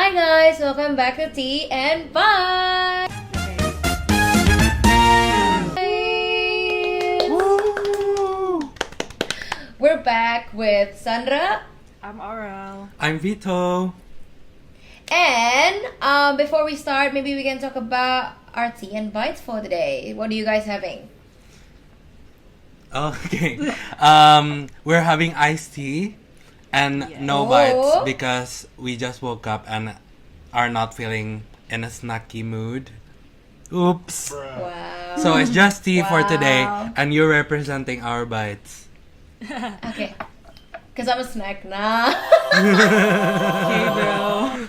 Hi guys, welcome back to Tea and Bye. We're back with Sandra. I'm Aurel. I'm Vito. And before we start, maybe we can talk about our tea and bites for the day. What are you guys having? Okay. We're having iced tea and no bites because we just woke up and are not feeling in a snacky mood. Oops. Wow. So it's just tea for today and you're representing our bites. Okay. Because I'm a snack now. Hey, bro.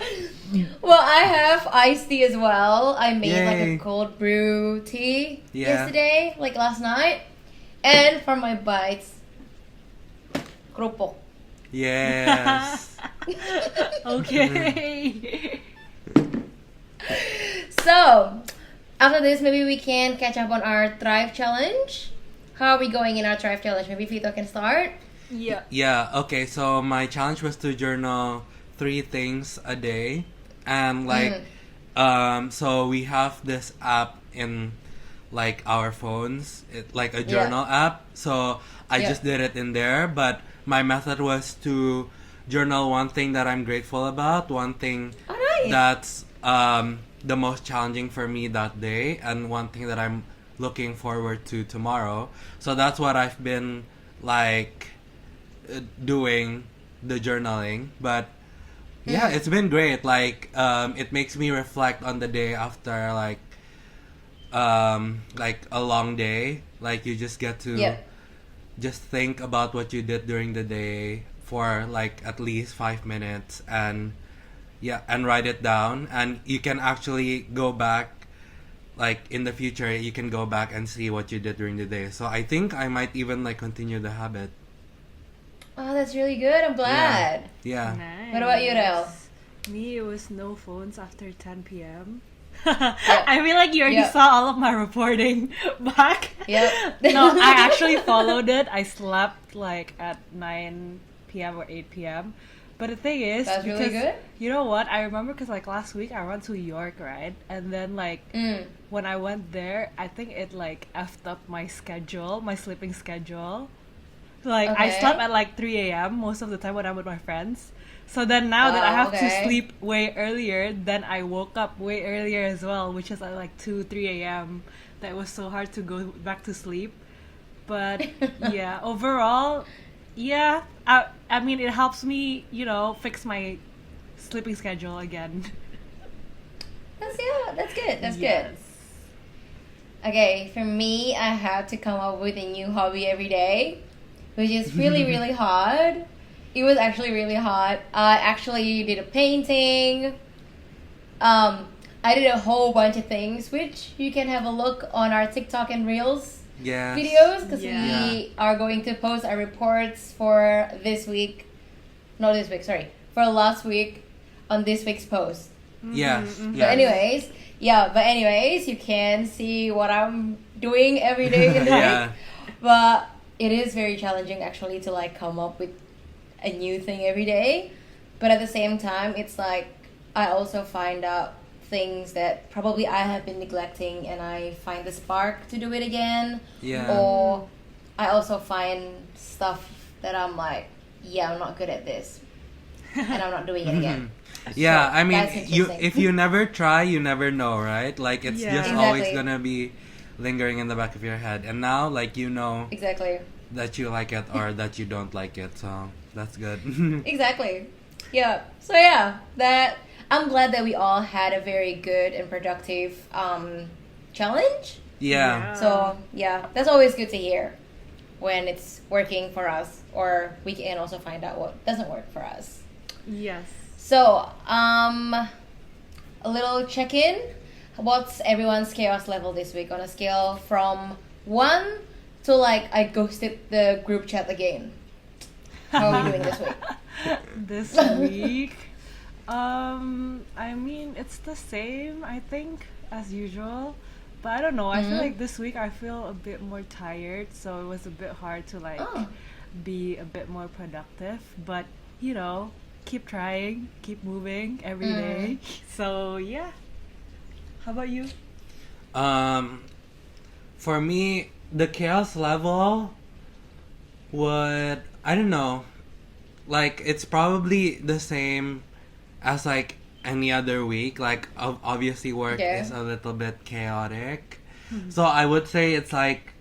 Well, I have iced tea as well. I made like Yay. a cold brew tea yesterday, like last night. And for my bites, kerupuk. Yes. Okay. So, after this, maybe we can catch up on our Thrive Challenge. How are we going in our Thrive Challenge? Maybe Vito can start. Yeah. Yeah, okay, so my challenge was to journal 3 things a day. And so we have this app in like our phones, like a journal app. So I just did it in there, but my method was to journal one thing that I'm grateful about, one thing that's the most challenging for me that day, and one thing that I'm looking forward to tomorrow. So that's what I've been like doing, the journaling. But yeah, it's been great. Like it makes me reflect on the day after like a long day. Like you just get to just think about what you did during the day for like at least 5 minutes and write it down, and you can actually go back, like in the future you can go back and see what you did during the day. So I think I might even like continue the habit. Oh, that's really good. I'm glad. Yeah. Nice. What about you, Aurel? Me, it was no phones after 10 p.m. I feel like you already saw all of my reporting back. Yep. No, I actually followed it. I slept like at 9 p.m. or 8 p.m. But the thing is, That's really good. You know what? I remember because like last week I went to York, right? And then like when I went there, I think it like effed up my schedule, my sleeping schedule. Like I slept at like 3 a.m. most of the time when I'm with my friends. So then now that I have to sleep way earlier, then I woke up way earlier as well, which is at like 2-3 a.m. That was so hard to go back to sleep. But yeah, overall, yeah, I mean it helps me, you know, fix my sleeping schedule again. That's good. That's Yes. good. Okay, for me, I had to come up with a new hobby every day, which is really, really hard. It was actually really hard. I actually did a painting. I did a whole bunch of things, which you can have a look on our TikTok and Reels videos, because we are going to post our reports for for last week on this week's post. But anyways, you can see what I'm doing every day in the week. But it is very challenging actually to like come up with a new thing every day. But at the same time, it's like I also find out things that probably I have been neglecting, and I find the spark to do it again. Or I also find stuff that I'm like, I'm not good at this, and I'm not doing it again. Yeah, So, I mean, that's interesting. if you never try, you never know, right? Like it's just always Exactly. gonna be lingering in the back of your head. And now, like, you know Exactly. that you like it or that you don't like it, so that's good. Exactly. Yeah. So that I'm glad that we all had a very good and productive challenge. Yeah. So that's always good to hear when it's working for us, or we can also find out what doesn't work for us. Yes. So a little check-in. What's everyone's chaos level this week on a scale from 1 to like I ghosted the group chat again? How are we doing this week? This week, I mean it's the same, I think, as usual. But I don't know. I feel like this week I feel a bit more tired, so it was a bit hard to like be a bit more productive. But you know, keep trying, keep moving every day. So yeah. How about you? For me, the chaos level would, I don't know, like it's probably the same as like any other week. Like obviously work is a little bit chaotic. So I would say it's like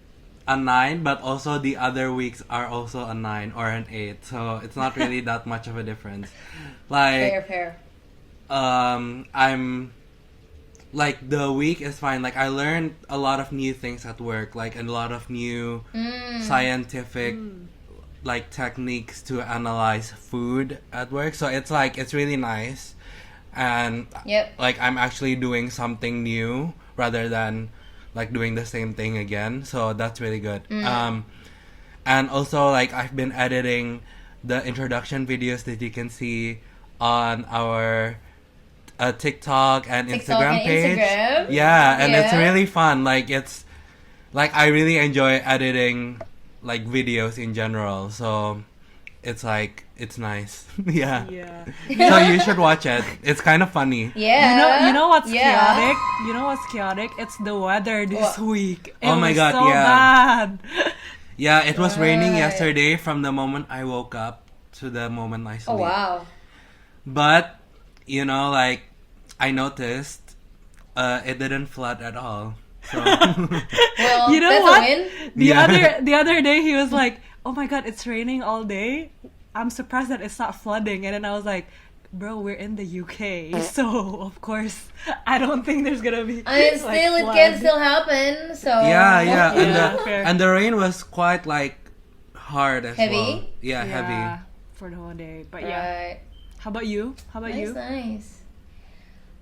a 9, but also the other weeks are also a 9 or an 8. So it's not really that much of a difference. Like Fair. I'm like the week is fine. Like I learned a lot of new things at work, like a lot of new scientific like techniques to analyze food at work. So it's like it's really nice, and like I'm actually doing something new rather than like doing the same thing again. So that's really good. And also like I've been editing the introduction videos that you can see on our TikTok and Instagram page. Yeah, and it's really fun. Like it's like I really enjoy editing like videos in general. So it's like it's nice. Yeah. So you should watch it. It's kind of funny. You know what's chaotic? You know what's chaotic? It's the weather this week. It oh my was god, so bad. Yeah, it was raining yesterday from the moment I woke up to the moment I sleep. Oh wow. But you know, like I noticed it didn't flood at all. So Well, you know that's what? a win. The other day he was like, "Oh my god, it's raining all day. I'm surprised that it's not flooding." And then I was like, "Bro, we're in the UK, so of course I don't think there's gonna be." I mean, still it can still happen. So and the rain was quite like hard as heavy. well. Yeah, heavy for the whole day. But yeah. How about you? Nice.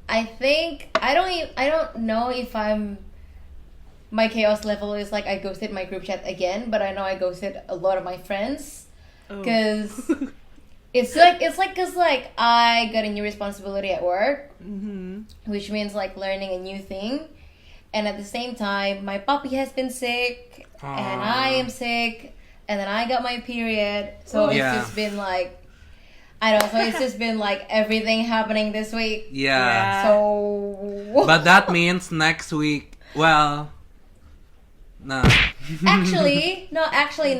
I think I don't know if my chaos level is like I ghosted my group chat again, but I know I ghosted a lot of my friends because it's like cause like I got a new responsibility at work, which means like learning a new thing, and at the same time my puppy has been sick and I am sick, and then I got my period, so it's just been like. I know, so it's just been like everything happening this week. Yeah. So. But that means next week. Well, no. Actually,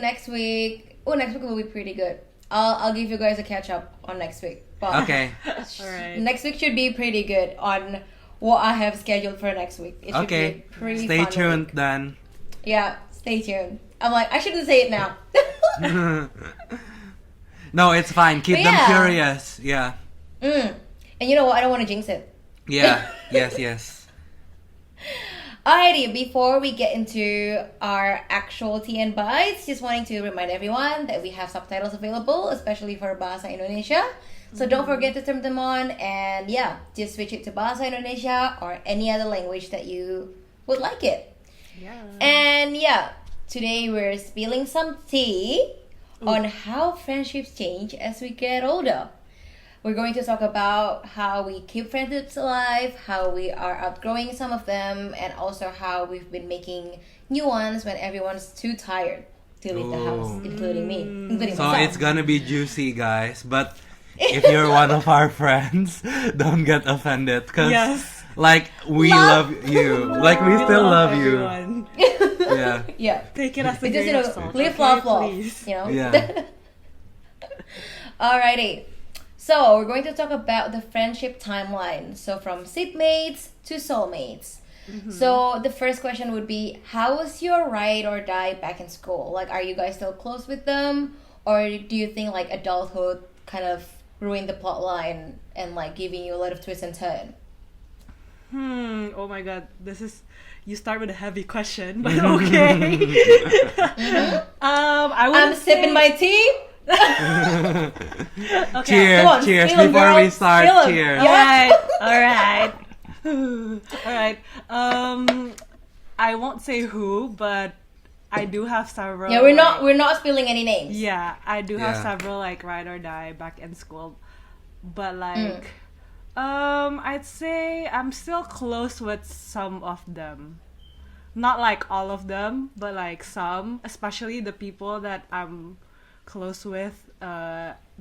next week. Oh, next week will be pretty good. I'll give you guys a catch up on next week. But okay. All right. Next week should be pretty good on what I have scheduled for next week. It should be a pretty Stay fun tuned week. then. Yeah, stay tuned. I'm like, I shouldn't say it now. No, it's fine. Keep them curious. Yeah. And you know what? I don't want to jinx it. Yeah. Yes. Alrighty, before we get into our actual tea and bites, just wanting to remind everyone that we have subtitles available, especially for Bahasa Indonesia. So don't forget to turn them on, and just switch it to Bahasa Indonesia or any other language that you would like it. Yeah. And today we're spilling some tea on how friendships change as we get older. We're going to talk about how we keep friendships alive, how we are outgrowing some of them, and also how we've been making new ones when everyone's too tired to leave the house, including me, including so myself. It's gonna be juicy, guys. But if you're one of our friends, don't get offended, because like we love you, like we still love you. Yeah. Take it as a just, grain of salt. Live, love, please. you know. Yeah. Alrighty. So we're going to talk about the friendship timeline. So from seatmates to soulmates. So the first question would be, how was your ride or die back in school? Like, are you guys still close with them, or do you think like adulthood kind of ruined the plot line and like giving you a lot of twist and turn? Oh my god, you start with a heavy question, but okay. I'm sipping my tea. Okay. Cheers before we start. Cheers. All right. I won't say who, but I do have several. Yeah, we're not spilling any names. Yeah, I do have several like ride or die back in school, but like, I'd say I'm still close with some of them. Not like all of them, but like some, especially the people that I'm close with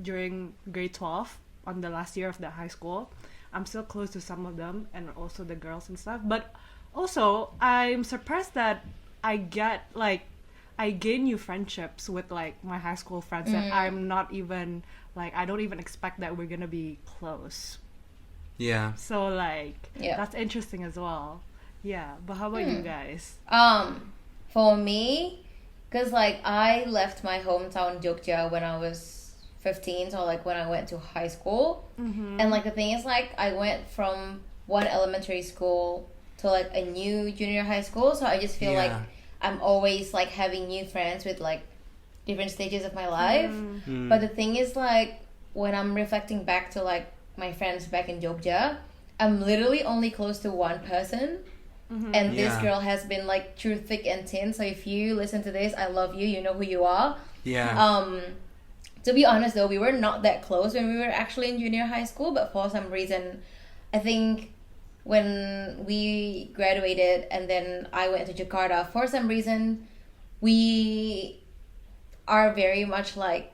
during grade 12. on the last year of the high school. I'm still close to some of them and also the girls and stuff. But also, I'm surprised that I gain new friendships with like my high school friends that I'm not even like, I don't even expect that we're gonna be close. Yeah. So like that's interesting as well. Yeah, but how about you guys? For me, because like I left my hometown Jogja when I was 15, so like when I went to high school, and like the thing is like I went from one elementary school to like a new junior high school, so I just feel like I'm always like having new friends with like different stages of my life. But the thing is like when I'm reflecting back to like my friends back in Jogja, I'm literally only close to one person. And this girl has been like through thick and thin. So if you listen to this, I love you. You know who you are. Yeah. To be honest though, we were not that close when we were actually in junior high school. But for some reason, I think when we graduated and then I went to Jakarta, for some reason, we are very much like,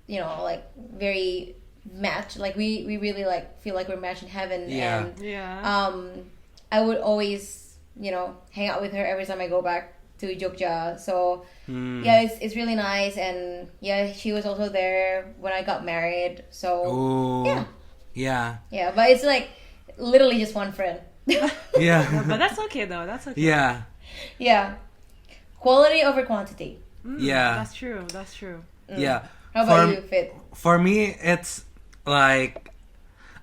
you know, like very matched. Like we really like feel like we're matched in heaven. And I would always, you know, hang out with her every time I go back to Jogja. So yeah, it's really nice. And yeah, she was also there when I got married. So yeah, but it's like literally just one friend. But that's okay though. That's okay. Yeah, quality over quantity. That's true. Yeah. How about you, Fit? For me, it's like,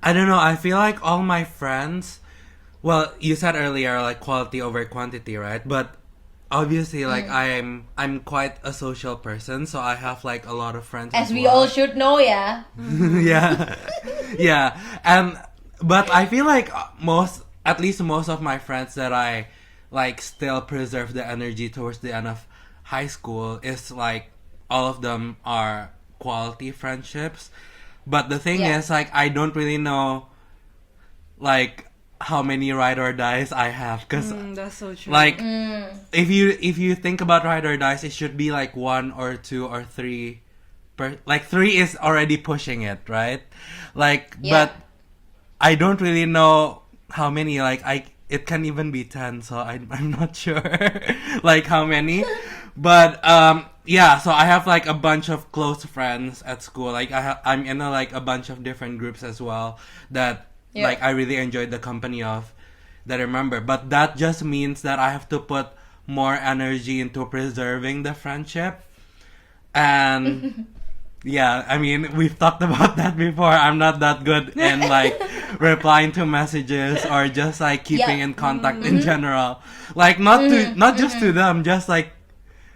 I don't know, I feel like all my friends, well, you said earlier like quality over quantity, right? But obviously like I'm quite a social person, so I have like a lot of friends as we all should know. Yeah. And but I feel like at least most of my friends that I like still preserve the energy towards the end of high school is like all of them are quality friendships. But the thing is like I don't really know like how many ride or dies I have, because that's so true. Like if you think about ride or dies, it should be like 1 or 2 or 3 like 3 is already pushing it, right? Like but I don't really know how many. Like it can even be 10, so I'm not sure like how many. But so I have like a bunch of close friends at school. Like I'm in like a bunch of different groups as well that like I really enjoyed the company of, that I remember. But that just means that I have to put more energy into preserving the friendship. And yeah, I mean, we've talked about that before. I'm not that good in like replying to messages or just like keeping in contact in general. Like not just to them, just like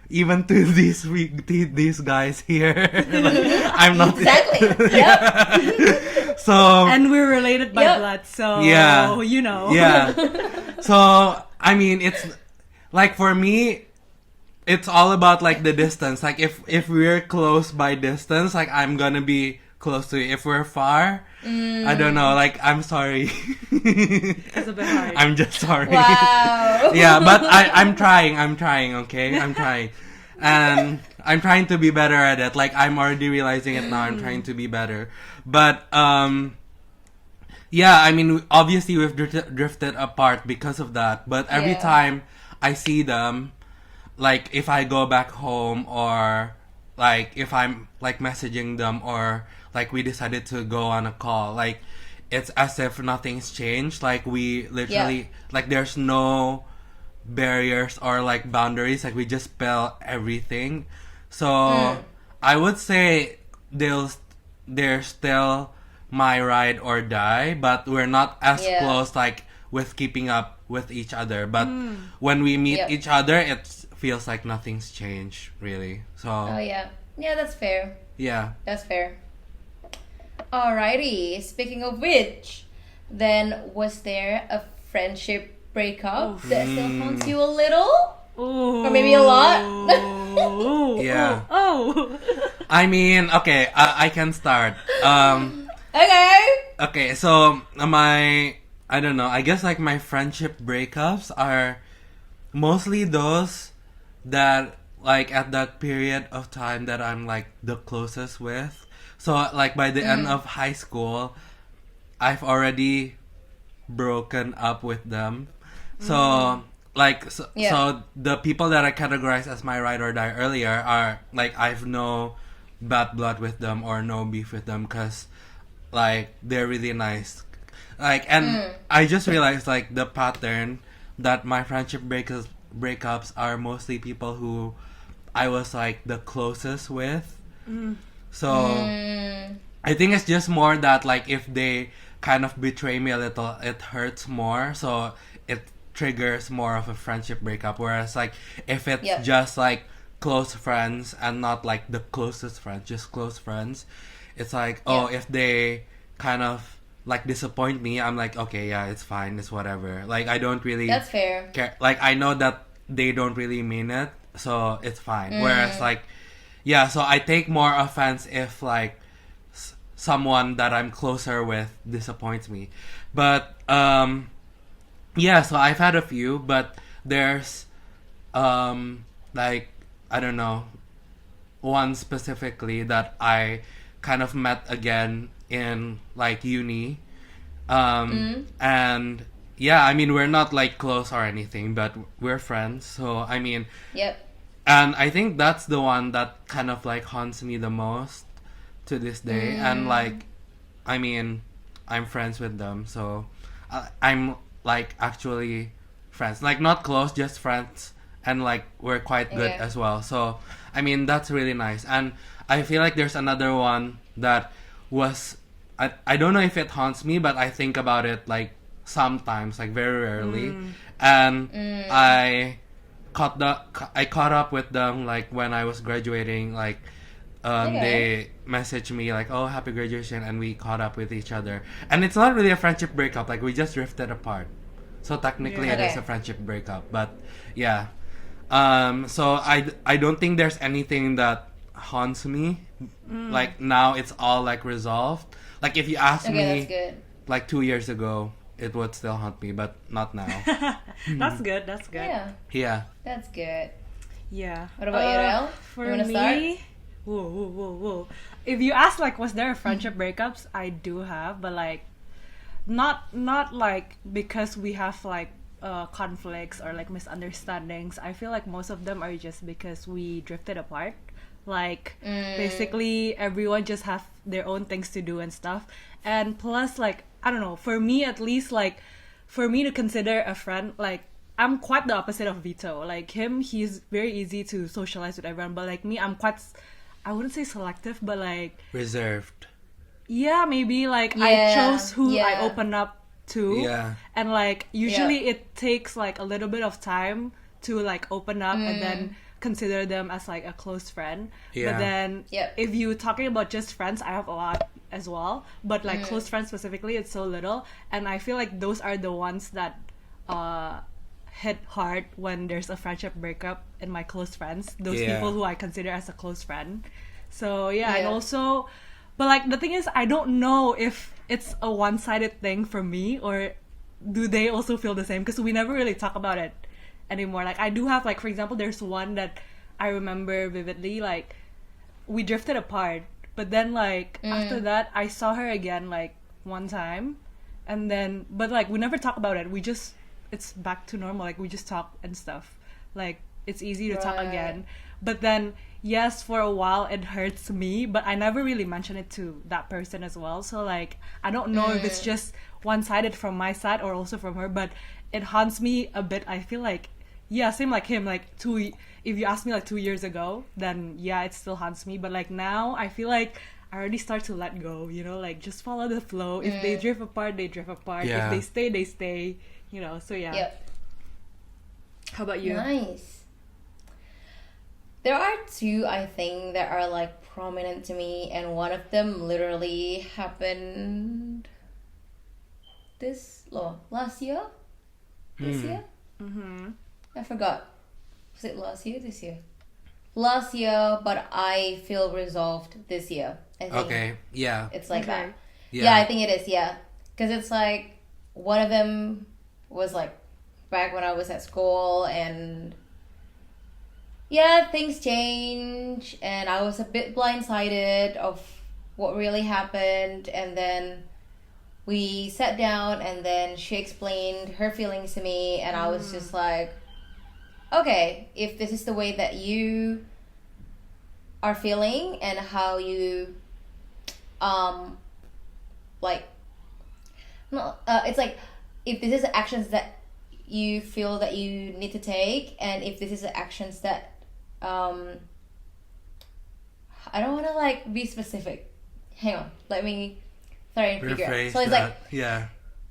even to these guys here. Like, I'm not exactly. So and we're related by blood, so you know. So I mean, it's like for me, it's all about like the distance. Like if we're close by distance, like I'm gonna be close to you. If we're far, I don't know. Like I'm sorry. It's a bit hard. I'm just sorry. Wow. Yeah, but I'm trying. Okay, I'm trying, and I'm trying to be better at it. Like I'm already realizing it now. I'm trying to be better, but yeah. I mean, obviously we've drifted apart because of that. But every time I see them, like if I go back home or like if I'm like messaging them or like we decided to go on a call, like it's as if nothing's changed. Like we literally like there's no barriers or like boundaries. Like we just spell everything. So I would say they're still my ride or die, but we're not as close like with keeping up with each other. But when we meet each other, it feels like nothing's changed really. So that's fair. That's fair. Alrighty, speaking of which, then was there a friendship breakup that still haunts you a little? Or maybe a lot? I mean, okay, I can start. Okay, so I don't know, I guess like my friendship breakups are mostly those that like at that period of time that I'm like the closest with. So like by the end of high school, I've already broken up with them. So so the people that I categorized as my ride or die earlier are like I've no bad blood with them or no beef with them because like they're really nice. Like and I just realized like the pattern that my friendship breakups are mostly people who I was like the closest with. So I think it's just more that like if they kind of betray me a little, it hurts more. So it triggers more of a friendship breakup. Whereas like if it's just like close friends and not like the closest friends, just close friends, it's like if they kind of like disappoint me, I'm like okay, yeah, it's fine, it's whatever. Like I don't really That's fair. care. Like I know that they don't really mean it, so it's fine. Whereas like so I take more offense if like someone that I'm closer with disappoints me. But so I've had a few, but there's like I don't know, one specifically that I kind of met again in like uni. And yeah, I mean we're not like close or anything, but we're friends. So I mean and I think that's the one that kind of like haunts me the most to this day. And like I mean I'm friends with them, so I'm like actually friends, like not close, just friends, and like we're quite good as well. So I mean that's really nice. And I feel like there's another one that was I don't know if it haunts me, but I think about it like sometimes, like very rarely. And I caught up with them like when I was graduating. Like they messaged me like, oh, happy graduation, and we caught up with each other. And it's not really a friendship breakup, like we just drifted apart. So technically it is a friendship breakup. But yeah. So I don't think there's anything that haunts me. Like now it's all like resolved. Like if you ask me like 2 years ago, it would still haunt me, but not now. That's good. Yeah. That's good. Yeah. What about you, Aurel? For you wanna me, start? Whoa. If you ask like was there friendship breakups, I do have, but like not like because we have like conflicts or like misunderstandings. I feel like most of them are just because we drifted apart. Like basically everyone just have their own things to do and stuff. And plus like I don't know, for me at least, like for me to consider a friend, like I'm quite the opposite of Vito. Like him, he's very easy to socialize with everyone, but like me, I'm quite, I wouldn't say selective, but like reserved. Yeah, maybe like I chose who I open up to. Yeah. And like usually it takes like a little bit of time to like open up and then consider them as like a close friend. But then if you're talking about just friends, I have a lot as well, but like close friends specifically, it's so little. And I feel like those are the ones that hit hard when there's a friendship breakup in my close friends, those people who I consider as a close friend. So and also, but like the thing is, I don't know if it's a one-sided thing for me or do they also feel the same, because we never really talk about it anymore. Like I do have, like, for example, there's one that I remember vividly, like we drifted apart, but then like after that I saw her again like one time, and then but like we never talk about it, we just, it's back to normal, like we just talk and stuff, like it's easy to talk again. But then yes, for a while it hurts me, but I never really mention it to that person as well. So like I don't know if it's just one-sided from my side or also from her, but it haunts me a bit. I feel like same like him, like if you asked me like 2 years ago, then it still haunts me. But like now I feel like I already start to let go, you know, like just follow the flow. If they drift apart, they drift apart. If they stay, they stay, you know. So How about you? Nice. There are two, I think, that are like prominent to me, and one of them literally happened last year? This year? I forgot. Was it last year? This year? Last year, but I feel resolved this year, I think. Okay, yeah. It's like that. Yeah, I think it is, because it's like one of them was like back when I was at school, and things change, and I was a bit blindsided of what really happened, and then we sat down, and then she explained her feelings to me, and I was just like, okay, if this is the way that you are feeling and how you like no it's like if this is the actions that you feel that you need to take, and if this is the actions that I don't want to like be specific, hang on, let me try and figure out. So it's that. like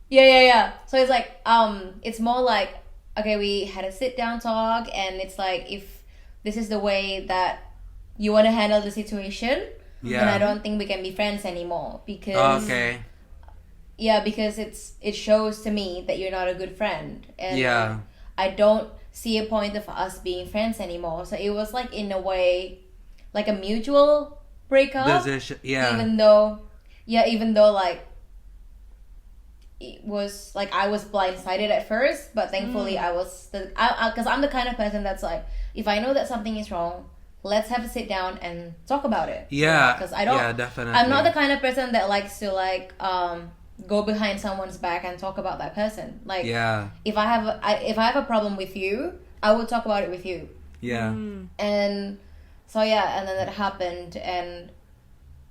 yeah so it's like it's more like, okay, we had a sit down talk, and it's like, if this is the way that you want to handle the situation, then I don't think we can be friends anymore, because because it shows to me that you're not a good friend, and I don't see a point of us being friends anymore. So it was like, in a way, like a mutual breakup. Even though like it was like I was blindsided at first, but thankfully I was because I'm the kind of person that's like, if I know that something is wrong, let's have a sit down and talk about it. Because I don't. Definitely. I'm not the kind of person that likes to like go behind someone's back and talk about that person. Like, if I have a problem with you, I will talk about it with you. And so and then that happened, and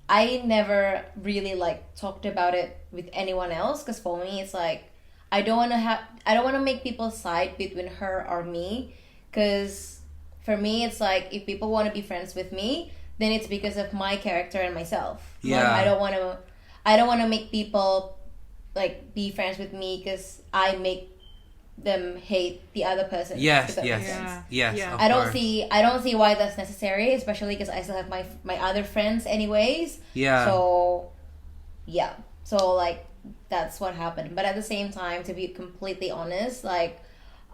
I never really like talked about it with anyone else, because for me it's like, I don't want to make people side between her or me, because for me it's like, if people want to be friends with me, then it's because of my character and myself. Like, I don't want to make people like be friends with me because I make them hate the other person. Yes. I don't see why that's necessary, especially because I still have my other friends anyways. So like, that's what happened. But at the same time, to be completely honest, like,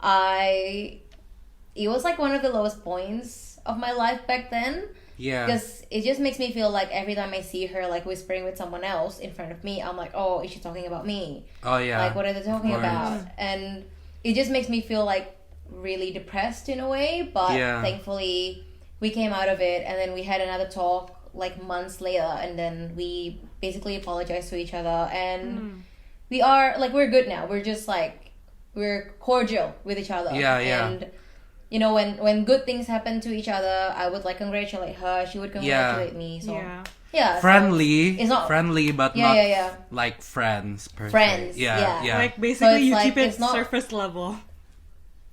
it was like one of the lowest points of my life back then. Because it just makes me feel like every time I see her like whispering with someone else in front of me, I'm like, oh, is she talking about me? Like, what are they talking about? And it just makes me feel like really depressed in a way. But thankfully we came out of it, and then we had another talk like months later, and then we basically apologized to each other, and we are like, we're good now. We're just like, we're cordial with each other. And you know, when good things happen to each other, I would like congratulate her, she would congratulate me. So friendly. So it's not friendly, but not like friends per se. Like, basically, so you like, keep it surface level.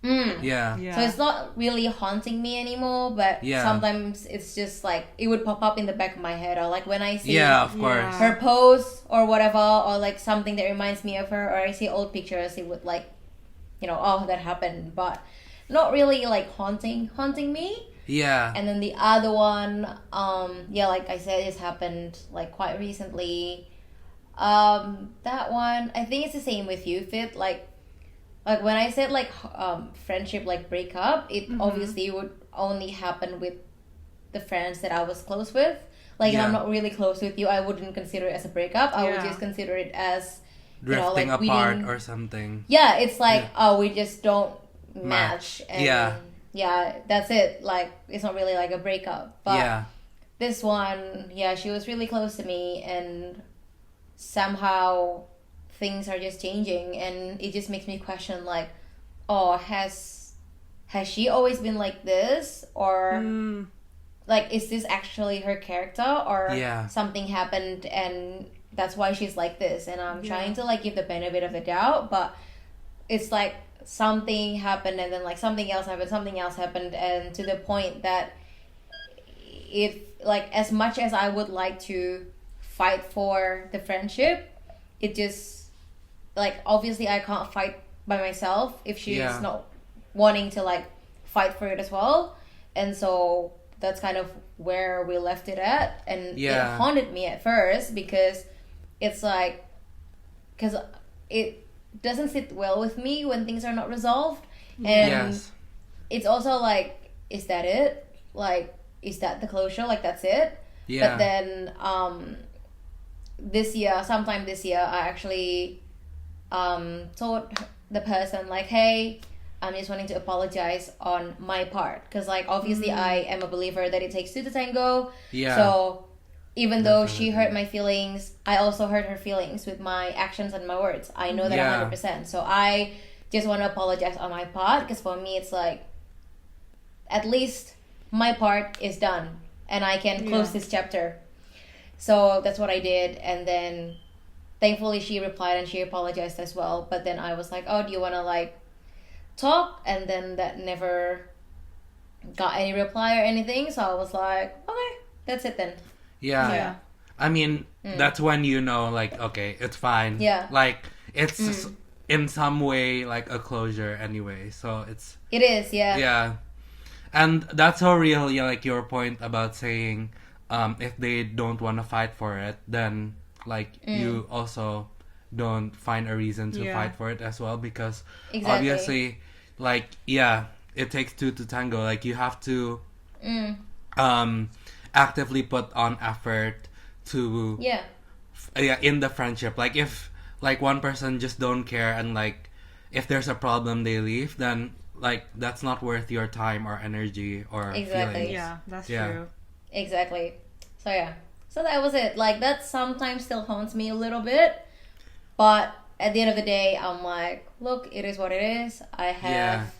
So it's not really haunting me anymore, but sometimes it's just like, it would pop up in the back of my head, or like when I see her post or whatever, or like something that reminds me of her, or I see old pictures, it would like, you know, oh, that happened, but not really like haunting me. And then the other one, like I said, it's happened like quite recently. That one, I think it's the same with you, Fit. Like when I said like friendship, like breakup, it obviously would only happen with the friends that I was close with. Like, if I'm not really close with you, I wouldn't consider it as a breakup. I would just consider it as drifting, like, apart or something. It's like, oh, we just don't match. And that's it. Like, it's not really like a breakup. But this one, she was really close to me, and somehow things are just changing, and it just makes me question, like, oh, has she always been like this, or like, is this actually her character, or something happened and that's why she's like this? And I'm trying to like give the benefit of the doubt, but it's like something happened, and then like something else happened, and to the point that if like, as much as I would like to fight for the friendship, it just like, obviously I can't fight by myself if she's not wanting to like fight for it as well. And so that's kind of where we left it at, and it haunted me at first, because it's like, because it doesn't sit well with me when things are not resolved. And it's also like, is that it? Like, is that the closure? Like, that's it? But then sometime this year, I actually told the person like, hey, I'm just wanting to apologize on my part, because like, obviously I am a believer that it takes two to tango. So even though she hurt my feelings, I also hurt her feelings with my actions and my words. I know that 100%. So I just want to apologize on my part, because for me it's like, at least my part is done and I can close this chapter. So that's what I did, and then thankfully she replied and she apologized as well. But then I was like, oh, do you want to like talk? And then that never got any reply or anything. So I was like, okay, that's it then. Yeah. I mean, that's when you know, like, okay, it's fine. Yeah. Like, it's in some way like a closure anyway. So it is, yeah. Yeah. And that's so real, like your point about saying, if they don't want to fight for it, then like you also don't find a reason to fight for it as well, because obviously, like, it takes two to tango. Like, you have to actively put on effort to in the friendship. Like, if like one person just don't care, and like if there's a problem they leave, then like that's not worth your time or energy or feelings. Yeah, that's true. Exactly. So so that was it. Like, that sometimes still haunts me a little bit, but at the end of the day, I'm like, look, it is what it is. I have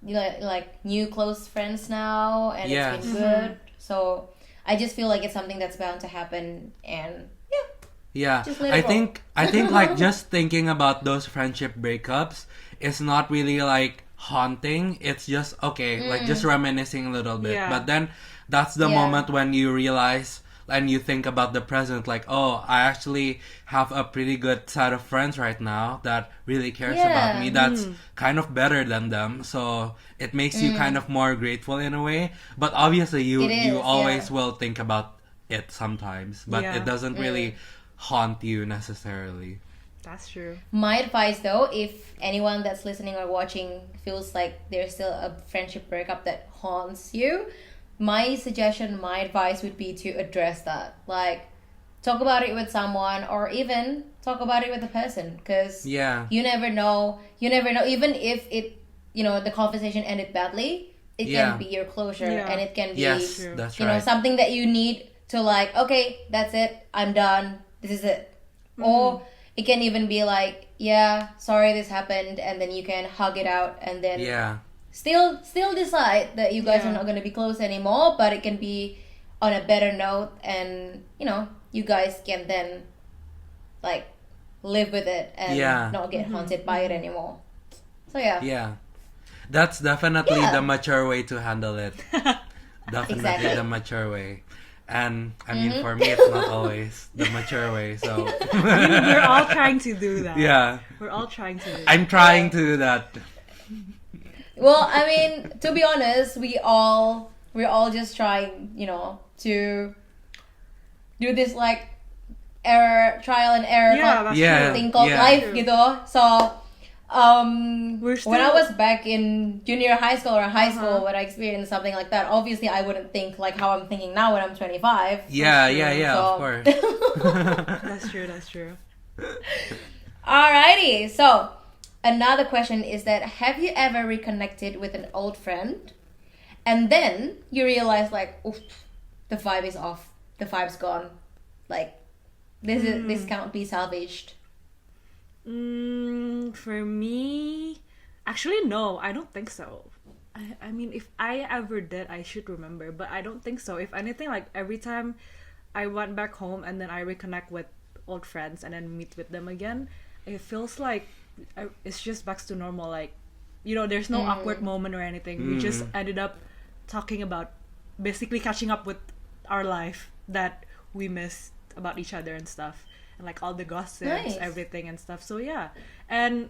like new close friends now, and it's been good. So I just feel like it's something that's bound to happen, and just let it go. I think like just thinking about those friendship breakups is not really like haunting. It's just like just reminiscing a little bit. But then that's the moment when you realize and you think about the present, like, oh, I actually have a pretty good set of friends right now that really cares about me. That's kind of better than them. So it makes you kind of more grateful in a way. But obviously you always will think about it sometimes. But it doesn't really haunt you necessarily. That's true. My advice, though, if anyone that's listening or watching feels like there's still a friendship breakup that haunts you, my suggestion, my advice would be to address that. Like, talk about it with someone, or even talk about it with the person, because you never know. Even if it, the conversation ended badly, it can be your closure, and it can be that's right. Something that you need to, like, okay, that's it, I'm done, this is it. Or it can even be like, sorry this happened, and then you can hug it out, and then still decide that you guys are not going to be close anymore, but it can be on a better note, and you guys can then like live with it and not get haunted by it anymore. So that's definitely the mature way to handle it. Definitely the mature way. And I mean, for me, it's not always the mature way. So we're all trying to do that. Yeah, we're all trying to. I'm trying to do that. Well, I mean, to be honest, we're all just trying, to do this like trial and error thing called life, gitu. So, when I was back in junior high school or high school, when I experienced something like that, obviously I wouldn't think like how I'm thinking now when I'm 25. Of course. That's true. Alrighty, so another question is that, have you ever reconnected with an old friend and then you realize like, oof, the vibe is off, the vibe's gone, like this can't be salvaged? For me, actually no, I don't think so. I mean, if I ever did, I should remember, but I don't think so. If anything, like every time I went back home and then I reconnect with old friends and then meet with them again, it feels like it's just back to normal. Like, there's no awkward moment or anything. We just ended up talking about basically catching up with our life that we missed about each other and stuff, and like all the gossips, everything and stuff. So and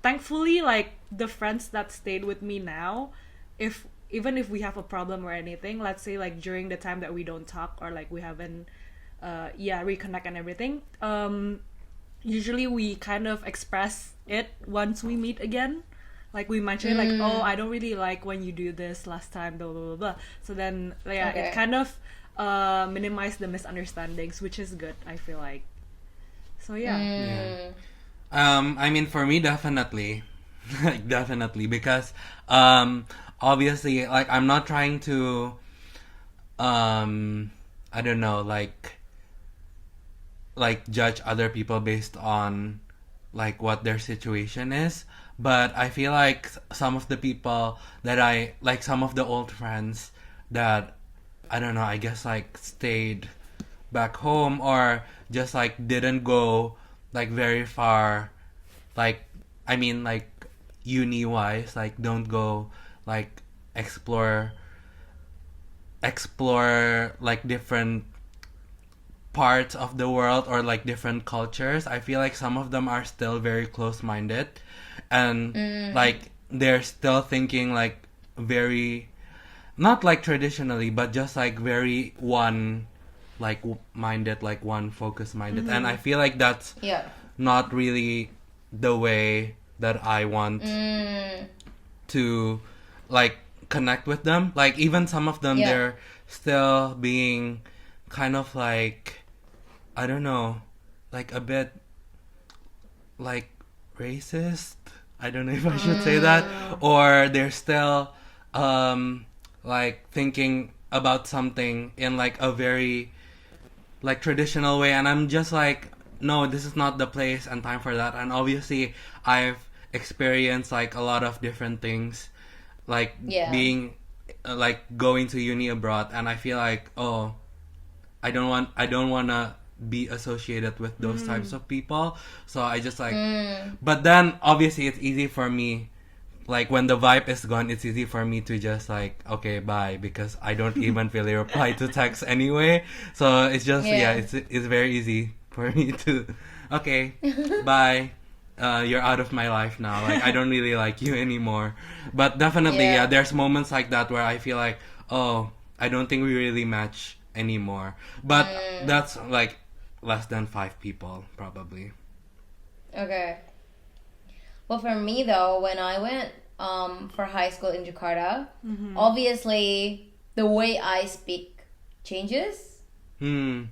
thankfully, like the friends that stayed with me now, even if we have a problem or anything, let's say like during the time that we don't talk or like we haven't reconnect and everything, usually we kind of express it once we meet again. Like we mentioned, like, oh, I don't really like when you do this last time, blah blah blah blah. So then it kind of minimized the misunderstandings, which is good, I feel like. So I mean, for me, definitely definitely, because obviously, like, I'm not trying to I don't know, like judge other people based on like what their situation is. But I feel like some of the people that I like, some of the old friends that I don't know, I guess like stayed back home or just like didn't go like very far, like I mean like uni wise, like don't go like explore like different parts of the world or like different cultures. I feel like some of them are still very close-minded and like they're still thinking like very, not like traditionally, but just like very one like minded, like one focus minded. And I feel like that's not really the way that I want to like connect with them. Like even some of them, they're still being kind of like, I don't know, like a bit like racist. I don't know if I should say that. Or they're still like thinking about something in like a very like traditional way, and I'm just like, no, this is not the place and time for that. And obviously I've experienced like a lot of different things, like being like going to uni abroad, and I feel like, oh, I don't want to be associated with those types of people. So I just like but then obviously it's easy for me, like when the vibe is gone, it's easy for me to just like, okay, bye, because I don't even really reply to text anyway. So it's just it's very easy for me to, okay, bye, you're out of my life now, like I don't really like you anymore. But definitely there's moments like that where I feel like, oh, I don't think we really match anymore. But that's like less than 5 people probably. Okay. Well, for me though, when I went for high school in Jakarta, obviously the way I speak changes. And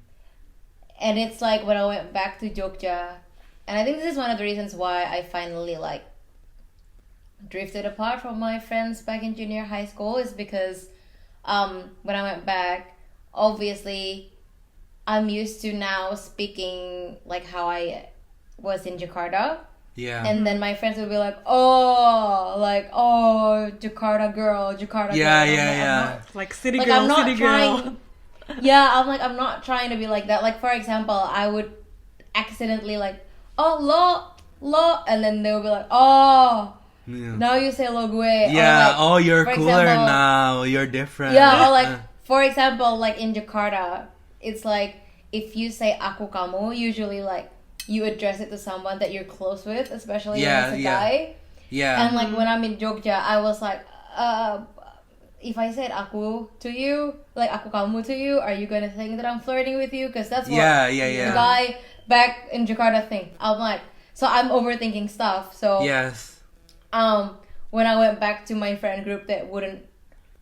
it's like when I went back to Jogja, and I think this is one of the reasons why I finally like drifted apart from my friends back in junior high school, is because when I went back, obviously I'm used to now speaking like how I was in Jakarta. Yeah. And then my friends would be like, oh, Jakarta girl. Yeah. Like city like, girl, I'm not city trying, girl. I'm not trying to be like that. Like, for example, I would accidentally like, oh, lo, and then they'll be like, oh, now you say lo gue. Yeah, or like, oh, you're cooler example, now, you're different. Yeah, or like, for example, like in Jakarta, it's like, if you say aku kamu, usually like, you address it to someone that you're close with, especially when it's a guy. Yeah. And like when I'm in Jogja, I was like, if I said aku to you, like aku kamu to you, are you gonna think that I'm flirting with you? Because that's what the guy back in Jakarta think. I'm like, so I'm overthinking stuff. So yes. When I went back to my friend group that wouldn't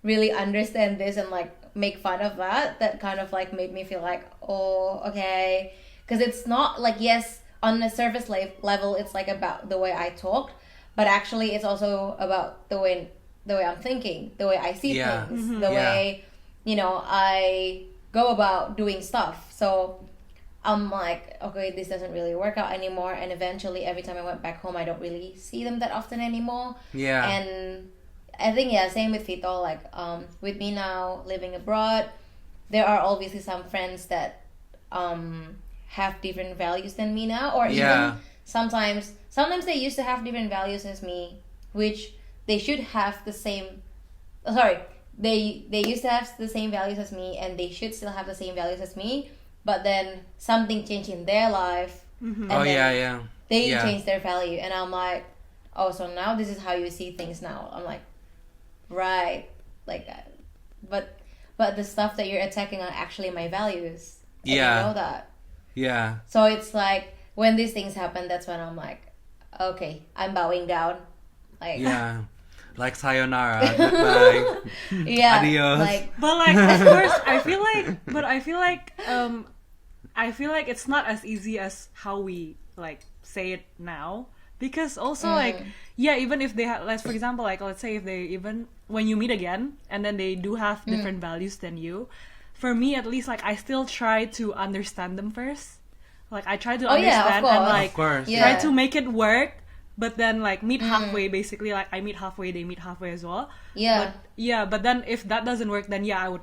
really understand this and like make fun of that kind of like made me feel like, oh, okay. Because it's not like, yes, on the surface level, it's like about the way I talked, but actually it's also about the way I'm thinking, the way I see things, the way, I go about doing stuff. So I'm like, okay, this doesn't really work out anymore. And eventually, every time I went back home, I don't really see them that often anymore. Yeah. And I think, same with Vito. Like, with me now living abroad, there are obviously some friends that have different values than me now, or even sometimes they used to have different values as me, which they should have the same. They used to have the same values as me, and they should still have the same values as me. But then something changed in their life, and they changed their value, and I'm like, oh, so now this is how you see things now. I'm like, right, like that. But the stuff that you're attacking are actually my values. And I know that. Yeah. So it's like when these things happen, that's when I'm like, okay, I'm bowing down. Like like sayonara, goodbye. Adios. But like of course I feel like it's not as easy as how we like say it now, because also like even if they have, for example, like let's say if they even when you meet again and then they do have different values than you, for me at least, like I still try to understand them first. Like I try to Oh, yeah, of understand and course. like Of course. Yeah. try to make it work, but then like meet halfway. Basically, like I meet halfway, they meet halfway as well. Yeah. But then if that doesn't work, then I would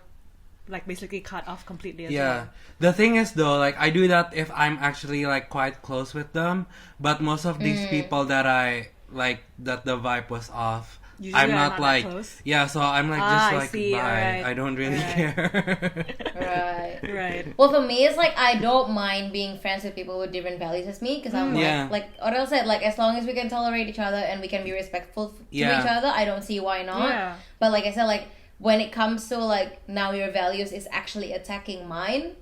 like basically cut off completely as well. The thing is though, like I do that if I'm actually like quite close with them, but most of these people that I like that the vibe was off, Usually I'm not that like close. so I'm like just I like see, bye. alright. I don't really Alright. care. Right. Well, for me, it's like I don't mind being friends with people with different values as me, because I'm like Aurel said, like as long as we can tolerate each other and we can be respectful to each other, I don't see why not. Yeah. But like I said, like when it comes to like now your values is actually attacking mine,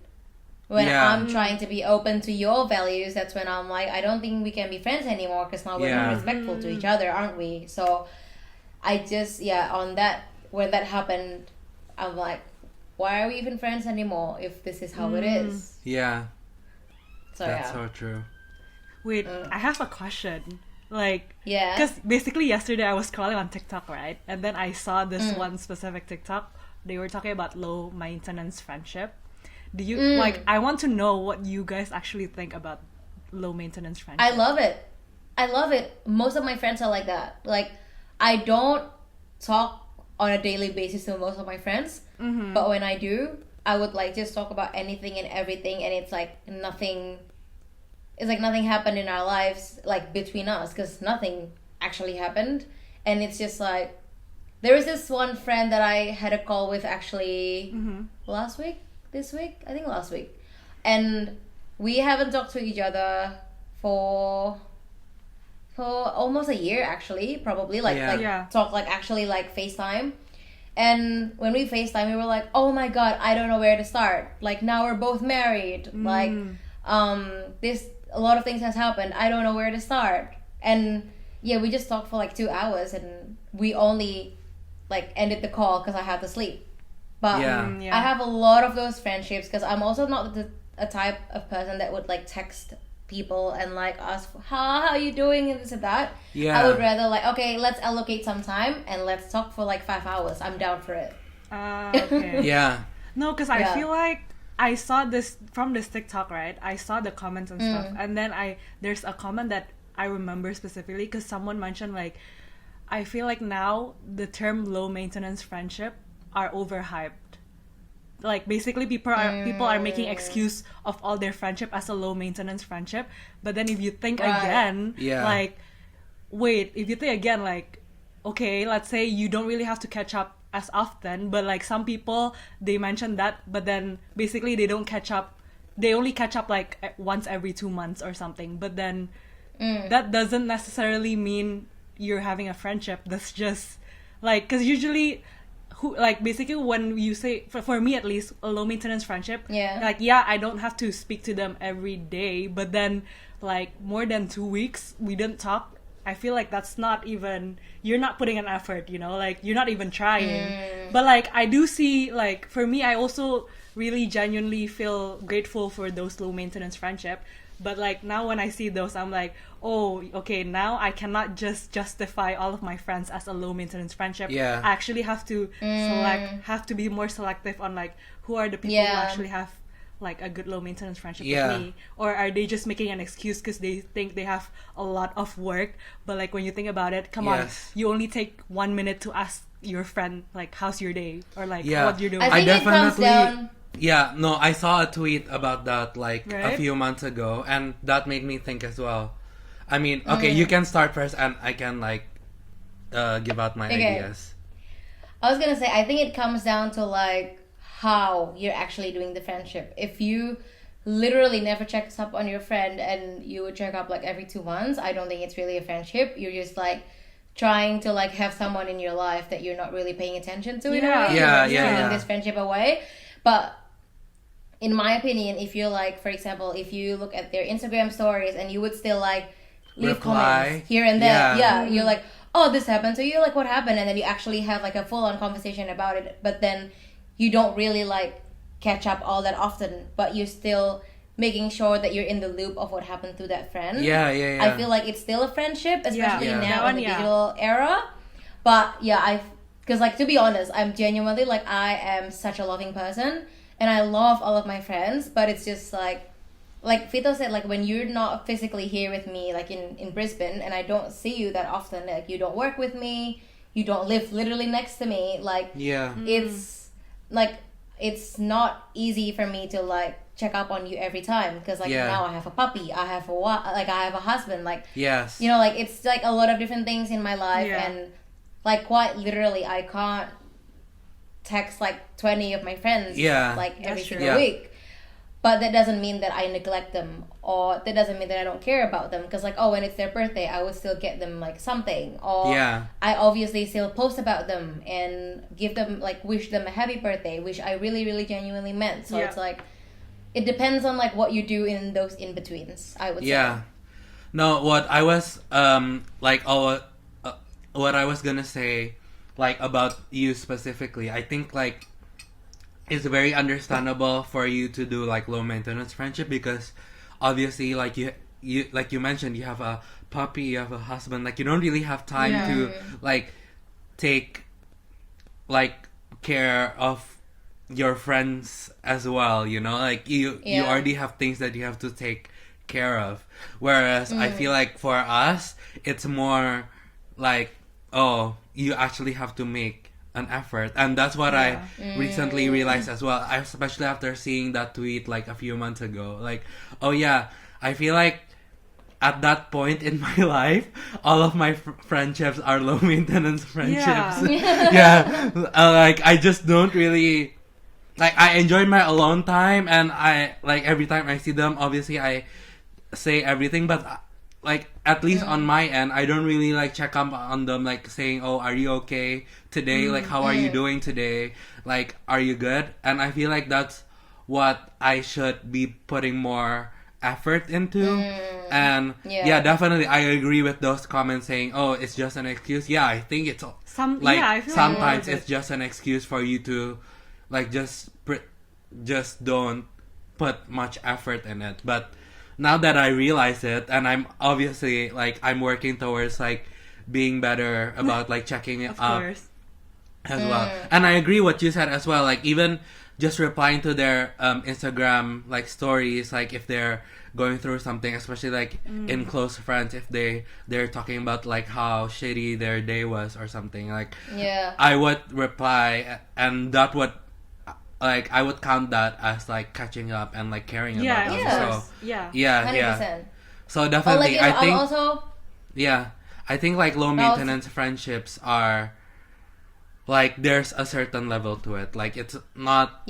when I'm trying to be open to your values, that's when I'm like, I don't think we can be friends anymore, because now we're not respectful to each other, aren't we? So I just on that, when that happened, I'm like, why are we even friends anymore if this is how it is? Yeah. So That's so true. Wait, I have a question. Like, Yeah. because basically yesterday I was scrolling on TikTok, right? And then I saw this one specific TikTok. They were talking about low maintenance friendship. Do you like? I want to know what you guys actually think about low maintenance friendship. I love it. Most of my friends are like that. Like, I don't talk on a daily basis to most of my friends, but when I do, I would like just talk about anything and everything, and it's like nothing. It's like nothing happened in our lives, like between us, because nothing actually happened, and it's just like there was this one friend that I had a call with actually last week, I think last week, and we haven't talked to each other for almost a year actually, probably talk like actually like FaceTime. And when we FaceTime, we were like, oh my god, I don't know where to start. Like now we're both married. Like a lot of things has happened. I don't know where to start. And we just talked for like 2 hours, and we only like ended the call because I had to sleep. But I have a lot of those friendships because I'm also not a type of person that would like text people and like ask how are you doing and this and that. I would rather like, okay, let's allocate some time and let's talk for like 5 hours. I'm down for it. Okay. No, because I feel like I saw this from this TikTok, right? I saw the comments and stuff, and then there's a comment that I remember specifically because someone mentioned like, I feel like now the term low maintenance friendship are overhyped. Like basically people are making excuse of all their friendship as a low maintenance friendship, but then if you think again, like wait, if you think again, like okay, let's say you don't really have to catch up as often, but like some people they mention that, but then basically they don't catch up, they only catch up like once every 2 months or something, but then that doesn't necessarily mean you're having a friendship. That's just like, because usually like basically when you say for me at least a low maintenance friendship, like I don't have to speak to them every day, but then like more than 2 weeks we didn't talk, I feel like that's not even, you're not putting an effort, you know, like you're not even trying. But like I do see, like for me, I also really genuinely feel grateful for those low maintenance friendship. But like now when I see those, I'm like, oh, okay, now I cannot just justify all of my friends as a low maintenance friendship. I actually have to have to be more selective on like who are the people who actually have like a good low maintenance friendship with me, or are they just making an excuse because they think they have a lot of work. But like when you think about it, come on, you only take 1 minute to ask your friend like how's your day, or like what you're doing. I think it comes down. I saw a tweet about that like a few months ago, and that made me think as well. I mean, okay, you can start first and I can like give out my ideas. I was gonna say, I think it comes down to like how you're actually doing the friendship. If you literally never check up on your friend and you would check up like every 2 months, I don't think it's really a friendship. You're just like trying to like have someone in your life that you're not really paying attention to in a way. Throwing this friendship away. But in my opinion, if you're like, for example, if you look at their Instagram stories and you would still like leave comments here and there, you're like, oh, this happened to you, like what happened, and then you actually have like a full-on conversation about it, but then you don't really like catch up all that often, but you're still making sure that you're in the loop of what happened to that friend. I feel like it's still a friendship, especially now in the digital era. But because like to be honest, I'm genuinely like, I am such a loving person, and I love all of my friends, but it's just like Vito said, like when you're not physically here with me, like in Brisbane, and I don't see you that often, like you don't work with me, you don't live literally next to me, like it's like it's not easy for me to like check up on you every time, because like now I have a puppy, I have a husband, like yes, you know, like it's like a lot of different things in my life, and like quite literally I can't text like 20 of my friends like every single week. But that doesn't mean that I neglect them, or that doesn't mean that I don't care about them, because like, oh, when it's their birthday, I would still get them like something, or I obviously still post about them and give them like, wish them a happy birthday, which I really really genuinely meant. So it's like, it depends on like what you do in those in-betweens, I would say. No, what I was what I was gonna say, like about you specifically, I think like it's very understandable for you to do like low maintenance friendship, because obviously like you like you mentioned, you have a puppy, you have a husband, like you don't really have time to like take like care of your friends as well, you know, like you already have things that you have to take care of, whereas I feel like for us it's more like, oh, you actually have to make an effort, and that's what I recently realized as well, especially after seeing that tweet like a few months ago, like, oh yeah, I feel like at that point in my life all of my friendships are low maintenance friendships. Like I just don't really like, I enjoy my alone time, and I like every time I see them, obviously I say everything, but like at least on my end, I don't really like check up on them, like saying, oh, are you okay today, like how are you doing today, like are you good? And I feel like that's what I should be putting more effort into. And definitely I agree with those comments saying, oh, it's just an excuse. I think it's I feel sometimes like it's just an excuse for you to like just don't put much effort in it. But now that I realize it, and I'm obviously like I'm working towards like being better about like checking it up as well. And I agree what you said as well, like even just replying to their Instagram like stories, like if they're going through something, especially like in close friends, if they're talking about like how shitty their day was or something, like I would reply, and that would like I would count that as like catching up and like caring about them. So 100%. So definitely, like, I think also I think like low maintenance friendships are like there's a certain level to it. Like it's not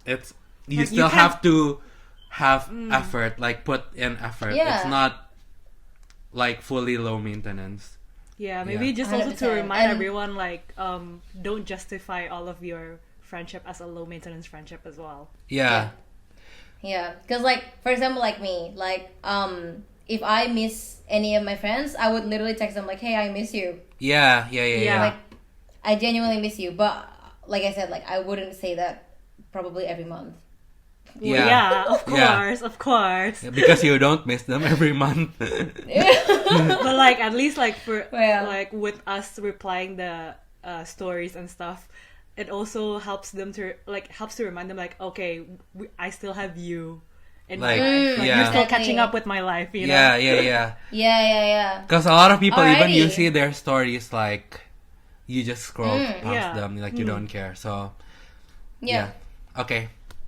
it's you like, still have to have effort, like put in effort. It's not like fully low maintenance. Maybe just 100%. Also to remind everyone, like don't justify all of your friendship as a low maintenance friendship as well. Because like for example, like me, like if I miss any of my friends, I would literally text them like, hey, I miss you. Like I genuinely miss you, but like I said, like I wouldn't say that probably every month. Of course. Because you don't miss them every month. But like at least like for like with us replying the stories and stuff, it also helps them to like remind them like, okay, I still have you in my life. Like, you're still catching up with my life, you know? Because a lot of people, even you see their stories, like you just scroll past them, like you don't care. So okay,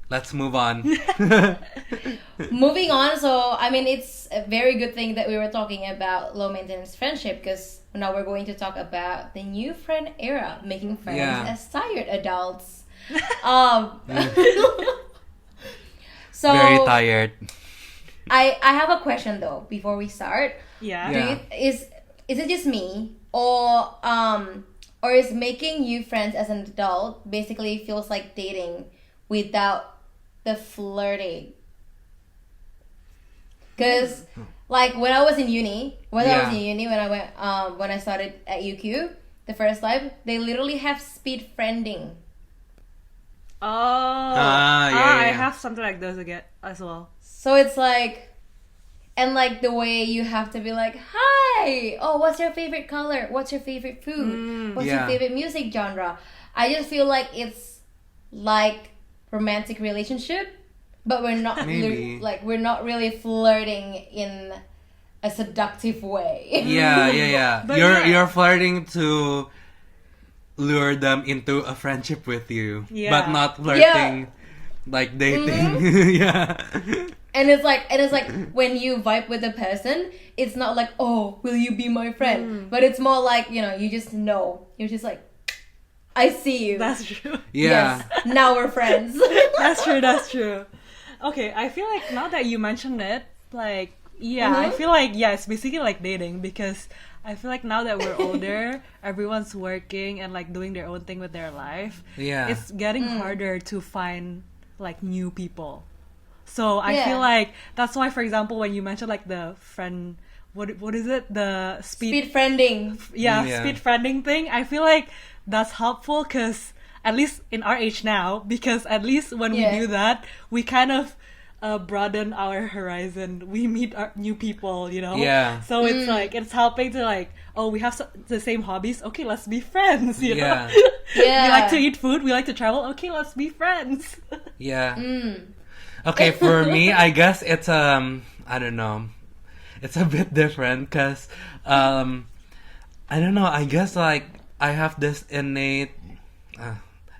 let's move on. Moving on. So I mean, it's a very good thing that we were talking about low maintenance friendship, because now we're going to talk about the new friend era, making friends as tired adults. So very tired. I have a question though before we start. Is it just me, or is making new friends as an adult basically feels like dating without the flirting? Because like when I was in uni, when I went when I started at UQ the first time, they literally have speed friending. I have something like those again as well. So it's like, and like the way you have to be like, hi, oh, what's your favorite color? What's your favorite food? What's your favorite music genre? I just feel like it's like romantic relationship, but we're not Maybe. we're not really flirting in a seductive way. Yeah. But You're flirting to lure them into a friendship with you, but not flirting like dating. Yeah. And it's like when you vibe with a person, it's not like, oh, will you be my friend? But it's more like, you know, you just know. You're just like, I see you. That's true. Yeah. Yes, now we're friends. That's true. Okay, I feel like now that you mentioned it, like, I feel like, it's basically like dating, because I feel like now that we're older, everyone's working and like doing their own thing with their life. Yeah. It's getting harder to find like new people. So I feel like that's why, for example, when you mentioned like the friend, what is it? The Speed friending. Speed friending thing. I feel like that's helpful, because at least in our age now, because at least when we do that, we kind of broaden our horizon. We meet new people, you know? Yeah. So it's like, it's helping to like, oh, we have the same hobbies. Okay, let's be friends, you know? Yeah. We like to eat food. We like to travel. Okay, let's be friends. Yeah. Okay, for me, I guess it's I don't know, it's a bit different, because I don't know, I guess like I have this innate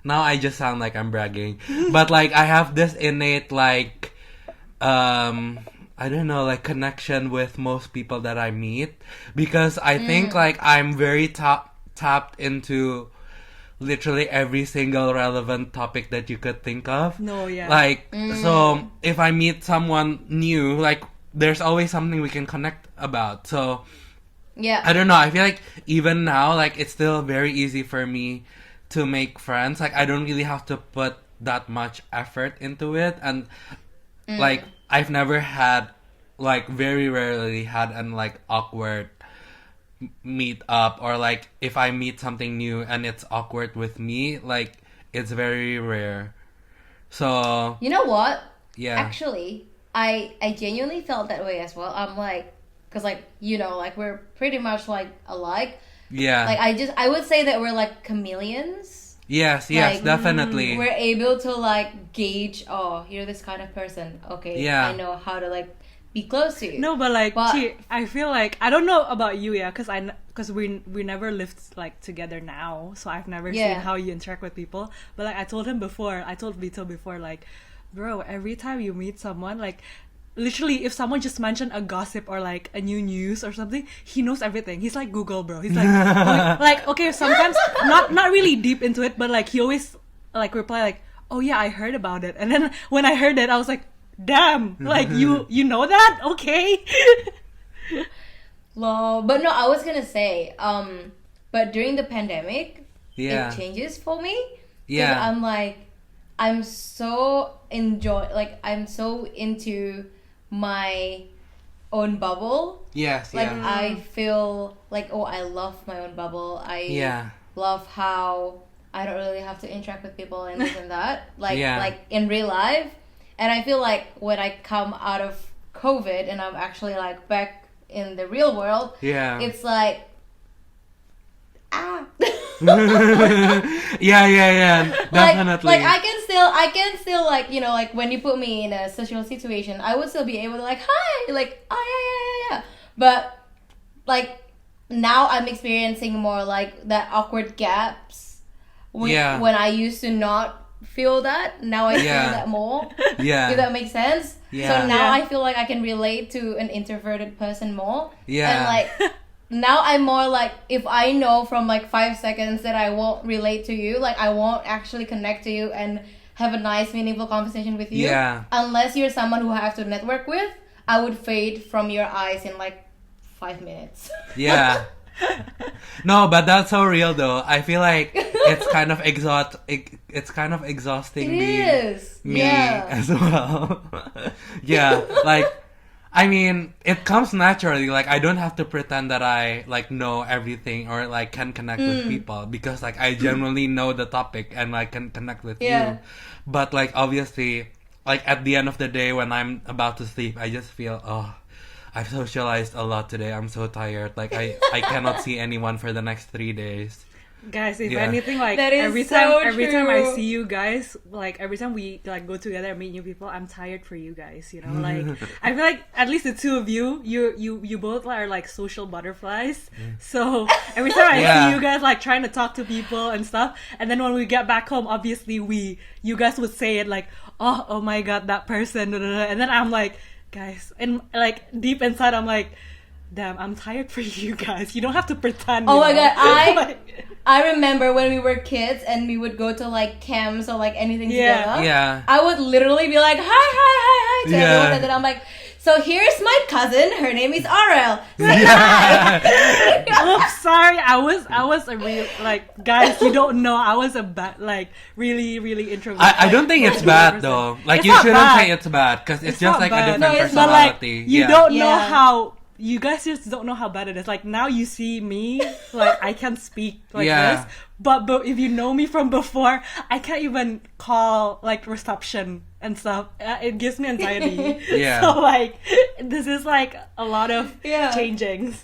now I just sound like I'm bragging, but like I have this innate like I don't know, like connection with most people that I meet, because I think like I'm very tapped into literally every single relevant topic that you could think of. Like, so if I meet someone new, like there's always something we can connect about. So I don't know, I feel like even now, like it's still very easy for me to make friends. Like I don't really have to put that much effort into it, and like I've never had, like very rarely had an like awkward meet up, or like if I meet something new and it's awkward with me, like it's very rare. So you know what? Yeah. Actually, I genuinely felt that way as well. I'm like, because like, you know, like we're pretty much like alike. Yeah. Like I would say that we're like chameleons. Yes, like, definitely. We're able to like gauge, oh, you're this kind of person. Okay, I know how to like be close to you. No, but like, I feel like, I don't know about you, because we never lived like together now, so I've never seen how you interact with people. But like I told Vito before, like, bro, every time you meet someone, like literally if someone just mentioned a gossip or like a new news or something, he knows everything. He's like Google, bro. He's like okay, sometimes not really deep into it, but like he always like reply like, oh yeah, I heard about it. And then when I heard it, I was like, damn, like you know that? Okay. Lol. But no, I was gonna say, but during the pandemic, it changes for me. Yeah. I'm like, I'm so into my own bubble. Yes, like I feel like, oh, I love my own bubble. I love how I don't really have to interact with people and this and that, like in real life. And I feel like when I come out of COVID and I'm actually like back in the real world, it's like, definitely. Like I can still like, you know, like when you put me in a social situation, I would still be able to like, hi, like, oh yeah. But like now I'm experiencing more like that awkward gaps when I used to not feel that. Now I feel that more. If that makes sense. So now I feel like I can relate to an introverted person more. And like now I'm more like, if I know from like 5 seconds that I won't relate to you, like I won't actually connect to you and have a nice meaningful conversation with you, unless you're someone who I have to network with, I would fade from your eyes in like 5 minutes. No, but that's so real though. I feel like it's kind of exhausting me as well. Like I mean, it comes naturally. Like I don't have to pretend that I like know everything or like can connect with people, because like I genuinely know the topic and I can connect with you. But like obviously, like at the end of the day when I'm about to sleep, I just feel, oh, I've socialized a lot today. I'm so tired. Like I cannot see anyone for the next 3 days. Guys, if anything, like that is every so time I true. see you guys, like every time we like go together and meet new people, I'm tired for you guys. You know, like I feel like at least the two of you, you both are like social butterflies. So every time I see you guys like trying to talk to people and stuff, and then when we get back home, obviously you guys would say it like, oh my god, that person, and then I'm like, guys, and like deep inside, I'm like, damn, I'm tired for you guys. You don't have to pretend. Oh my god, Like, I remember when we were kids and we would go to like camps or like anything together. Yeah. I would literally be like, hi to everyone, and then I'm like, so here's my cousin. Her name is Aurel. Say hi. oops, sorry. I was a real like, guys. You don't know. I was a bad, like really introverted. I don't think it's bad though. Like It's you not shouldn't bad. say it's bad because it's just not like bad. a different No, it's But like, personality. you don't know Yeah. how. You guys just don't know how bad it is. Like now you see me, like I can speak like Yeah. this, but if you know me from before, I can't even call like reception and stuff. It gives me anxiety. Yeah. So like, this is like a lot of Yeah. changings.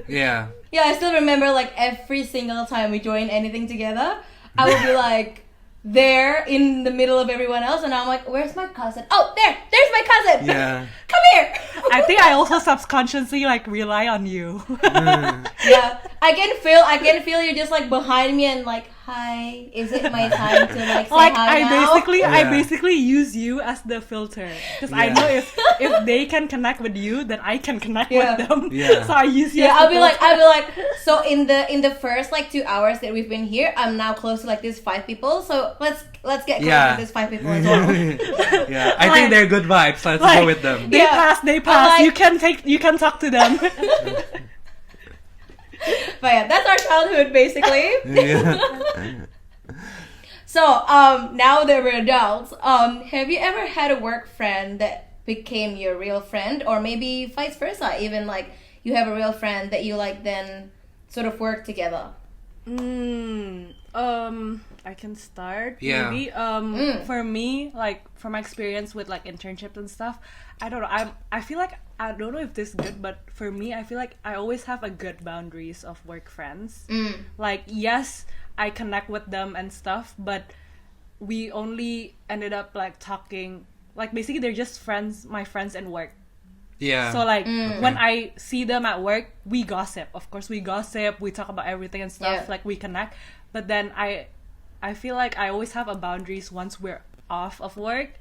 Yeah. Yeah, I still remember like every single time we join anything together, I would be like there in the middle of everyone else, and I'm like, where's my cousin? Oh, there's my cousin. Yeah. Come here. I think I also subconsciously like rely on you. Yeah, I can feel you just like behind me and like, hi, is it my time to like say Like hi I now? Yeah. basically use you as the filter because I Yeah. know if they can connect with you, then I can connect Yeah. with them. Yeah. So I use you. Yeah, as I'll the be like, filter. so in the first like 2 hours that we've been here, I'm now close to like these 5 people. So let's get close Yeah. to these 5 people as well. Yeah. I Like- think they're good vibes. Let's like- go with them. They Yeah. pass. like- You can talk to them. But yeah, that's our childhood basically. Yeah. So now that we're adults, have you ever had a work friend that became your real friend, or maybe vice versa? Even like you have a real friend that you like then sort of work together. I can start. Yeah. Maybe. For me, like from my experience with like internships and stuff, I don't know. I feel like I don't know if this is good, but for me, I feel like I always have a good boundaries of work friends. Like yes, I connect with them and stuff, but we only ended up like talking. Like basically, they're just friends, my friends in work. Yeah. So like when I see them at work, we gossip. Of course, we gossip. We talk about everything and stuff. Yeah. Like we connect. But then I feel like I always have a boundaries once we're off of work.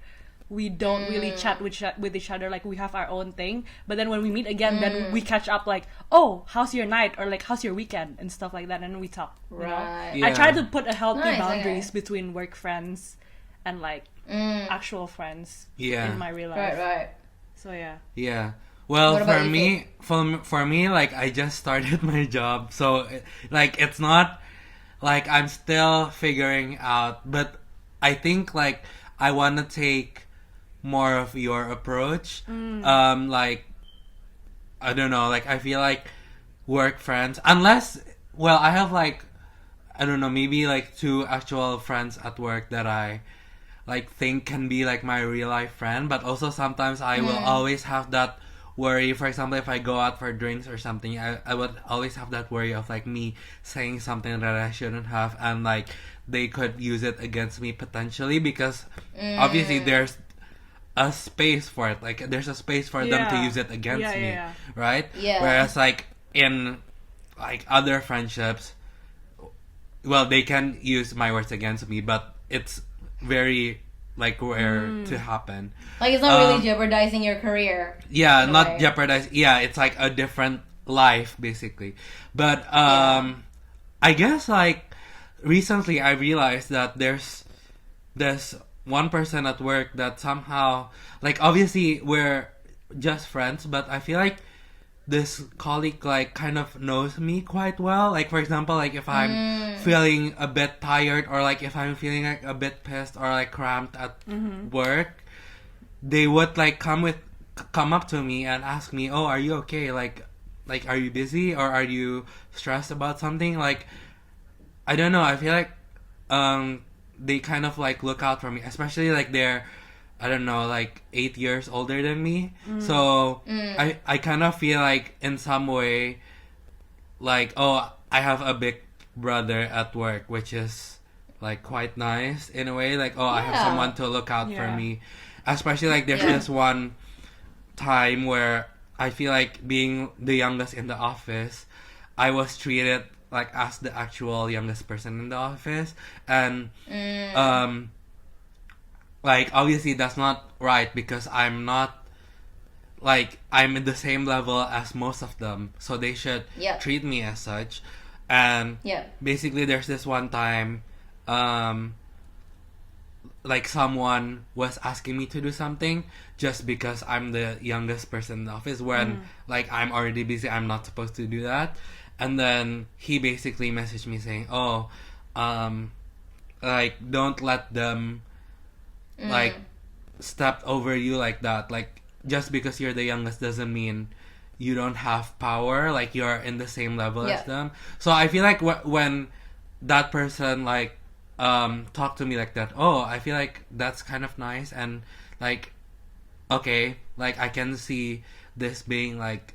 We don't really chat with each other. Like we have our own thing. But then when we meet again, then we catch up. Like, oh, how's your night? Or like, how's your weekend? And stuff like that. And we talk. You know? Right. Yeah. I try to put a healthy Nice, boundaries okay. between work friends and like actual friends Yeah. in my real life. Right. So yeah. Yeah. Well, What about for you, me, for me, like I just started my job, so like it's not like I'm still figuring out. But I think like I want to take more of your approach. Like I don't know. Like I feel like work friends, unless I have like I don't know, maybe like 2 actual friends at work that I like think can be like my real life friend, but also sometimes I will always have that worry. For example, if I go out for drinks or something, I would always have that worry of like me saying something that I shouldn't have, and like they could use it against me potentially, because obviously there's a space for it. Like there's a space for them to Yeah. use it against Yeah, me, yeah. right? Yeah. Whereas like in like other friendships, well, they can use my words against me, but it's very like rare to happen. Like it's not really jeopardizing your career. Yeah, in a not way. jeopardize. Yeah, it's like a different life basically. But I guess like recently I realized that there's this one person at work that somehow, like obviously we're just friends, but I feel like this colleague like kind of knows me quite well. Like for example, like if I'm feeling a bit tired, or like if I'm feeling like a bit pissed or like cramped at work, they would like come up to me and ask me, "Oh, are you okay? Like are you busy, or are you stressed about something?" Like I don't know. I feel like they kind of like look out for me, especially like they're, I don't know, like 8 years older than me. So I kind of feel like in some way, like, oh, I have a big brother at work, which is like quite nice in a way. Like, I have someone to look out for me. Especially like there's this one time where I feel like being the youngest in the office, I was treated like as the actual youngest person in the office, and like obviously that's not right because I'm not like I'm in the same level as most of them, so they should treat me as such. And basically there's this one time like someone was asking me to do something just because I'm the youngest person in the office when like I'm already busy, I'm not supposed to do that. And then he basically messaged me saying, like don't let them like step over you like that. Like just because you're the youngest doesn't mean you don't have power, like you're in the same level as them. So I feel like when that person like talked to me like that, I feel like that's kind of nice, and like okay, like I can see this being like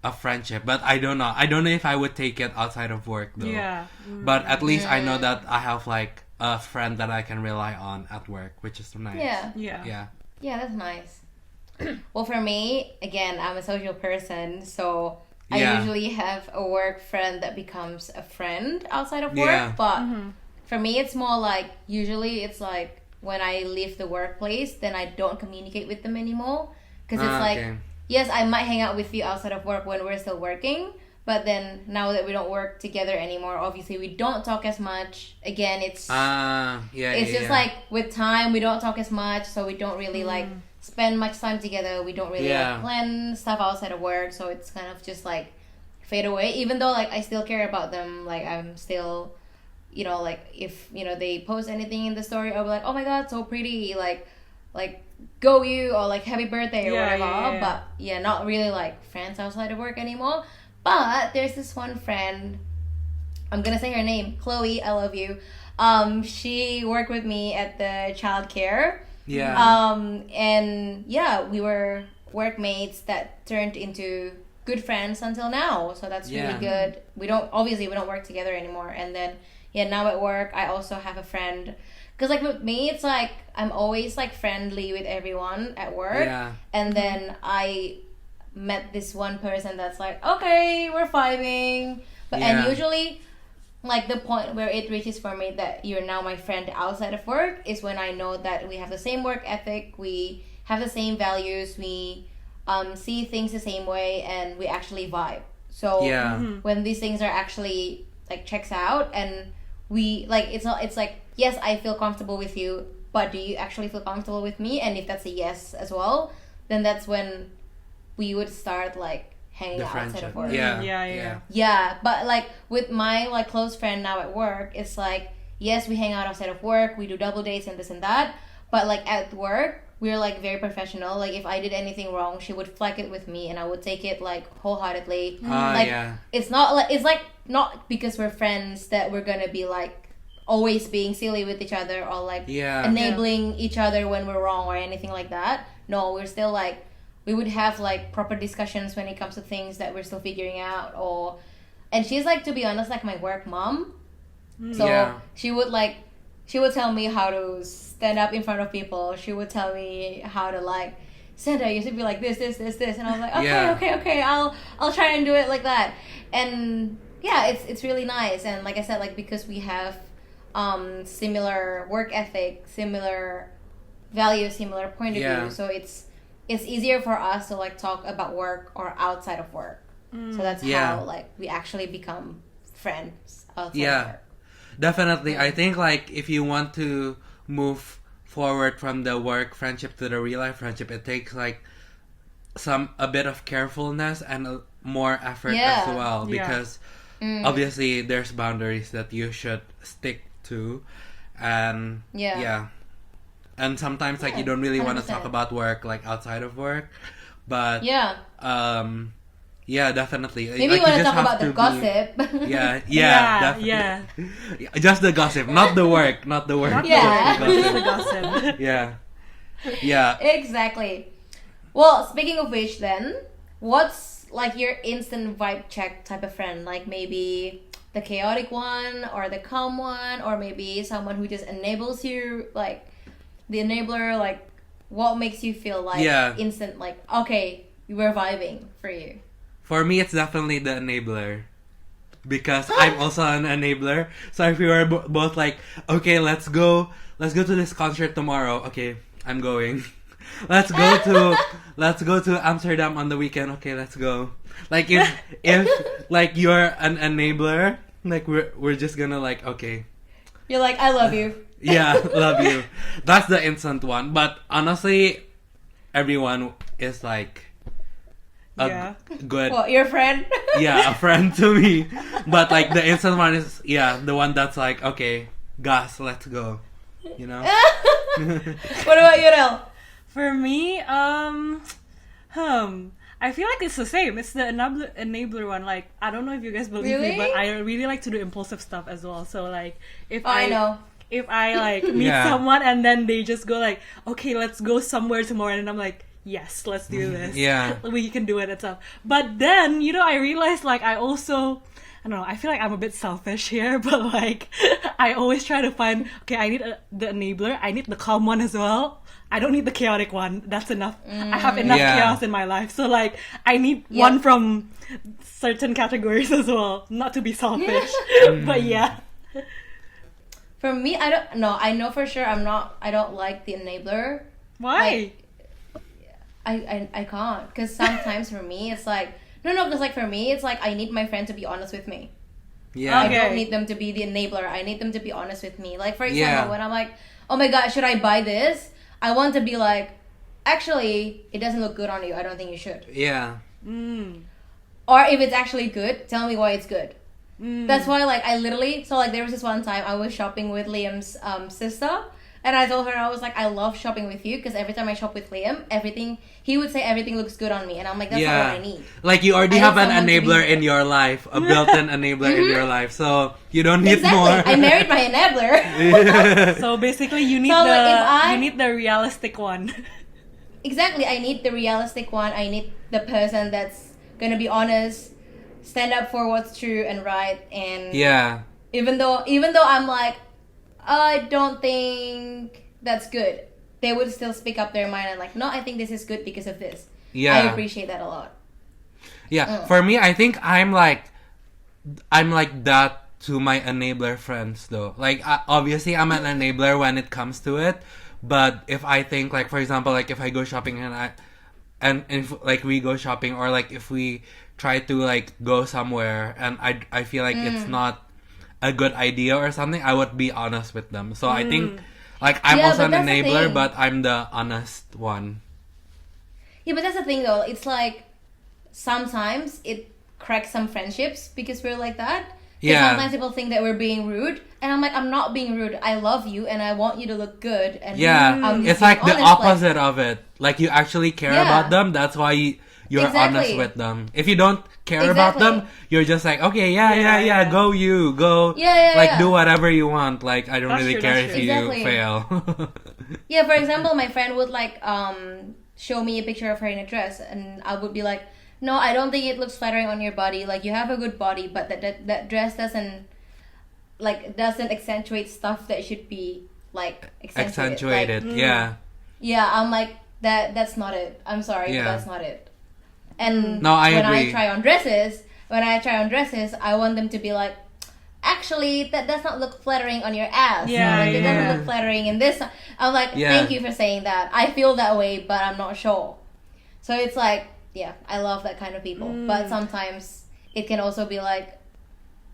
a friendship, but I don't know if I would take it outside of work though. But at least I know that I have like a friend that I can rely on at work, which is nice. Yeah, that's nice. Well, for me, again, I'm a social person, so I usually have a work friend that becomes a friend outside of work. But for me, it's more like usually it's like when I leave the workplace, then I don't communicate with them anymore, because it's like yes, I might hang out with you outside of work when we're still working, but then now that we don't work together anymore, obviously we don't talk as much. Again, it's just like with time we don't talk as much, so we don't really like spend much time together. We don't really like plan stuff outside of work, so it's kind of just like fade away. Even though like I still care about them, like I'm still, like if they post anything in the story, I'll be like, oh my god, so pretty, like go you, or like happy birthday or whatever. But not really like friends outside of work anymore. But there's this one friend, I'm gonna say her name, Chloe, I love you. She worked with me at the childcare. And we were workmates that turned into good friends until now, so that's really good. We don't work together anymore. And then now at work I also have a friend, because like with me it's like I'm always like friendly with everyone at work, and then I met this one person that's like, okay, we're vibing, but and usually like the point where it reaches for me that you're now my friend outside of work is when I know that we have the same work ethic, we have the same values, we see things the same way, and we actually vibe. So when these things are actually like checks out, and we like it's like yes, I feel comfortable with you, but do you actually feel comfortable with me? And if that's a yes as well, then that's when we would start like hanging out outside of work. Yeah, but like with my like close friend now at work, it's like yes, we hang out outside of work, we do double dates and this and that, but like at work we're like very professional. Like if I did anything wrong, she would flag it with me and I would take it like wholeheartedly. It's not like not because we're friends that we're gonna be like always being silly with each other or like enabling each other when we're wrong or anything like that. No, we're still like, we would have like proper discussions when it comes to things that we're still figuring out. And she's like, to be honest, like my work mom. So she would tell me how to stand up in front of people. She would tell me how to like, Sandra, you should be like this. And I was like, okay, I'll try and do it like that. And it's really nice. And like I said, like because we have similar work ethic, similar values, similar point of view, so it's easier for us to like talk about work or outside of work. So that's how like we actually become friends outside of work. Definitely. I think like if you want to move forward from the work friendship to the real life friendship, it takes like a bit of carefulness and more effort as well, because obviously there's boundaries that you should stick to, and and sometimes like you don't really want to talk about work like outside of work, but definitely. Maybe like, you want to talk about the gossip. Definitely. Just the gossip, not the work. Just the gossip. Yeah. Exactly. Well, speaking of which then, what's like your instant vibe check type of friend? Like maybe the chaotic one or the calm one, or maybe someone who just enables you, like the enabler, like what makes you feel like instant, like okay, we're vibing for you? For me, it's definitely the enabler. Because I'm also an enabler. So if we were both like, okay, let's go to this concert tomorrow. Okay, I'm going. Let's go to Amsterdam on the weekend. Okay, let's go. Like if like you're an enabler, like we're just gonna like, okay. You're like, I love you. Yeah, love you. That's the instant one. But honestly, everyone is like good. What, your friend? Yeah, a friend to me. But like the instant one is the one that's like, okay, gas, let's go. You know? What about you, Aurel? For me, I feel like it's the same. It's the enabler one. Like, I don't know if you guys believe me, but I really like to do impulsive stuff as well. So like, if I like meet someone and then they just go like, okay, let's go somewhere tomorrow, and I'm like, yes, let's do this. Yeah, we can do it and stuff. But then, you know, I realized like I don't know, I feel like I'm a bit selfish here, but like I always try to find, okay, I need the enabler, I need the calm one as well. I don't need the chaotic one. That's enough. I have enough chaos in my life. So like I need one from certain categories as well. Not to be selfish. But yeah. For me, I don't know. I know for sure I don't like the enabler. Why? Like, I can't. Because sometimes for me, it's like, because like for me, it's like I need my friend to be honest with me. Yeah. I don't need them to be the enabler. I need them to be honest with me. Like for example, when I'm like, oh my god, should I buy this? I want to be like, actually, it doesn't look good on you. I don't think you should. Yeah. Or if it's actually good, tell me why it's good. That's why, like, I literally... So, like, there was this one time I was shopping with Liam's sister. And I told her, I was like, I love shopping with you. Because every time I shop with Liam, he would say everything looks good on me. And I'm like, that's not what I need. Like, you already have an enabler in your life. A built-in enabler in your life. So, you don't need more. I married my enabler. So, basically, you need you need the realistic one. Exactly. I need the realistic one. I need the person that's going to be honest, stand up for what's true and right. And even though I'm like, I don't think that's good, they would still speak up their mind and like, no, I think this is good because of this. I appreciate that a lot. For me, I think I'm like that to my enabler friends though. Like obviously I'm an enabler when it comes to it, but if I think like, for example, like if I go shopping and if like we go shopping, or like if we try to like go somewhere and I feel like it's not a good idea or something, I would be honest with them. So I think like I'm also an enabler, but I'm the honest one. Yeah, but that's the thing though. It's like sometimes it cracks some friendships because we're like that. Yeah. Sometimes people think that we're being rude, and I'm like, I'm not being rude. I love you, and I want you to look good. And it's like the opposite of it. Like you actually care about them. That's why you're honest with them. If you don't care about them, you're just like, okay, go like do whatever you want. Like I don't really care if you fail. Yeah, for example, my friend would like show me a picture of her in a dress, and I would be like, no, I don't think it looks flattering on your body. Like you have a good body, but that dress doesn't accentuate stuff that should be like accentuated. Like, yeah, I'm like that's not it. I'm sorry, but that's not it. And no, I agree. When I try on dresses, I want them to be like, actually, that does not look flattering on your ass. It doesn't look flattering in this. I'm like, thank you for saying that. I feel that way, but I'm not sure. So it's like, I love that kind of people. But sometimes it can also be like,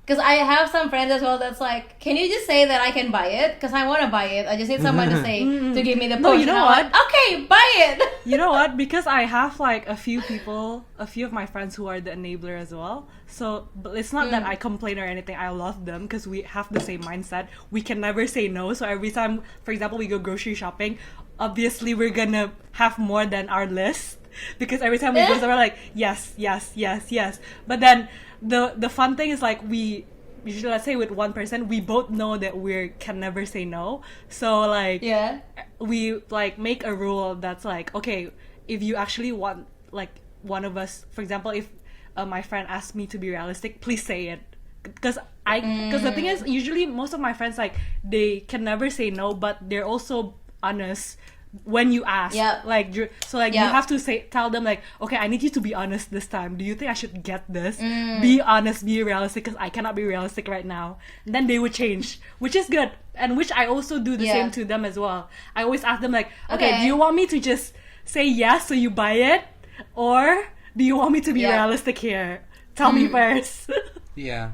because I have some friends as well that's like, can you just say that I can buy it? Because I want to buy it. I just need someone to say, to give me the push. No, you know what? Like, okay, buy it. You know what? Because I have like a few of my friends who are the enabler as well. So, but it's not that I complain or anything. I love them because we have the same mindset. We can never say no. So every time, for example, we go grocery shopping, obviously we're gonna have more than our list. Because every time we go somewhere, like, yes. But then the fun thing is like we usually, let's say with one person, we both know that we can never say no. So like we like make a rule that's like, okay, if you actually want like one of us, for example, if my friend asks me to be realistic, please say it. Because Because the thing is, usually most of my friends, like, they can never say no, but they're also honest when you ask. Like, so like you have to tell them like, okay, I need you to be honest this time. Do you think I should get this? Be honest, be realistic, because I cannot be realistic right now. And then they would change, which is good, and which I also do the same to them as well. I always ask them like, okay, do you want me to just say yes so you buy it, or do you want me to be realistic here? Tell me first. Yeah.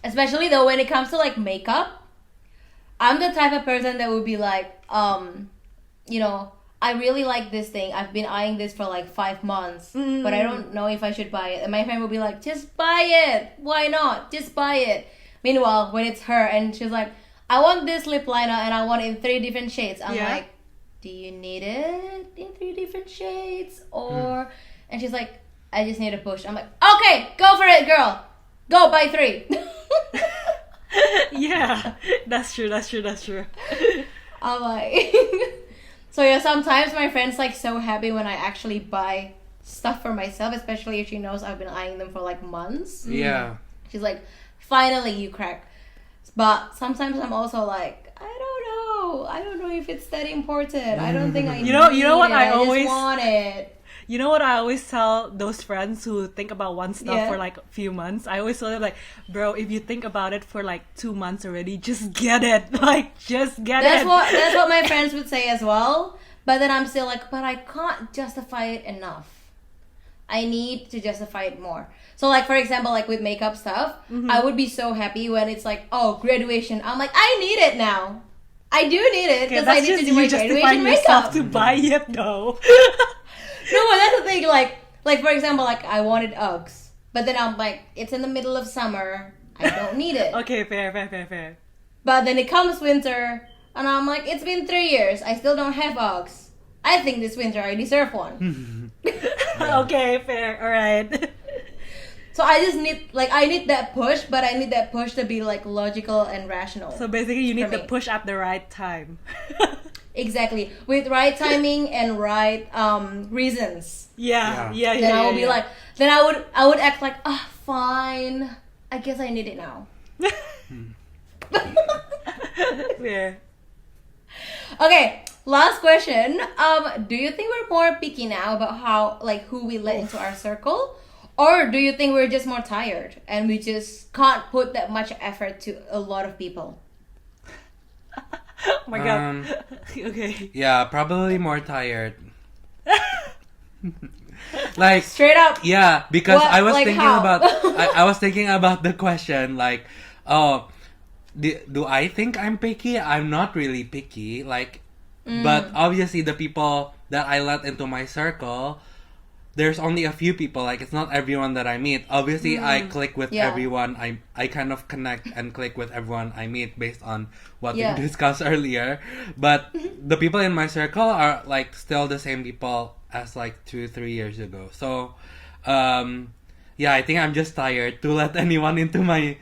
Especially though when it comes to like makeup, I'm the type of person that would be like, you know, I really like this thing. I've been eyeing this for like 5 months, but I don't know if I should buy it. And my friend would be like, just buy it. Why not? Just buy it. Meanwhile, when it's her and she's like, I want this lip liner and I want it in 3 different shades. I'm like, do you need it in 3 different shades? Or, and she's like, I just need a push. I'm like, okay, go for it, girl. Go buy 3. Yeah, that's true. I'm like, so yeah, sometimes my friend's like so happy when I actually buy stuff for myself, especially if she knows I've been eyeing them for like months. Yeah. She's like, finally you crack. But sometimes I'm also like, I don't know if it's that important. I don't think I need you know what it. I always just want it. You know what I always tell those friends who think about one stuff for like a few months? I always tell them like, bro, if you think about it for like 2 months already, just get it. Like, just get it. That's what my friends would say as well. But then I'm still like, but I can't justify it enough. I need to justify it more. So like, for example, like with makeup stuff, I would be so happy when it's like, oh, graduation. I'm like, I need it now. I do need it because I need to do my graduation makeup. To buy it though. No, but that's the thing. Like for example, like I wanted Uggs, but then I'm like, it's in the middle of summer. I don't need it. Okay, fair. But then it comes winter, and I'm like, it's been 3 years. I still don't have Uggs. I think this winter I deserve one. Okay, fair. All right. So I just need, like, I need that push, but I need that push to be like logical and rational. So basically, you need the push at the right time. Exactly, with right timing and right reasons. Yeah. Then I will be like, then I would act like, fine. I guess I need it now. Yeah. Okay, last question. Do you think we're more picky now about how, like, who we let into our circle, or do you think we're just more tired and we just can't put that much effort to a lot of people? Oh my god. Okay. Yeah, probably more tired. Like straight up. Yeah, because what, I was like thinking how? about I was thinking about the question like, oh, do I think I'm picky? I'm not really picky, like, but obviously the people that I let into my circle, there's only a few people, like it's not everyone that I meet. Obviously I click with everyone. I kind of connect and click with everyone I meet based on what we discussed earlier. But the people in my circle are like still the same people as like 2-3 years ago. So yeah, I think I'm just tired to let anyone into my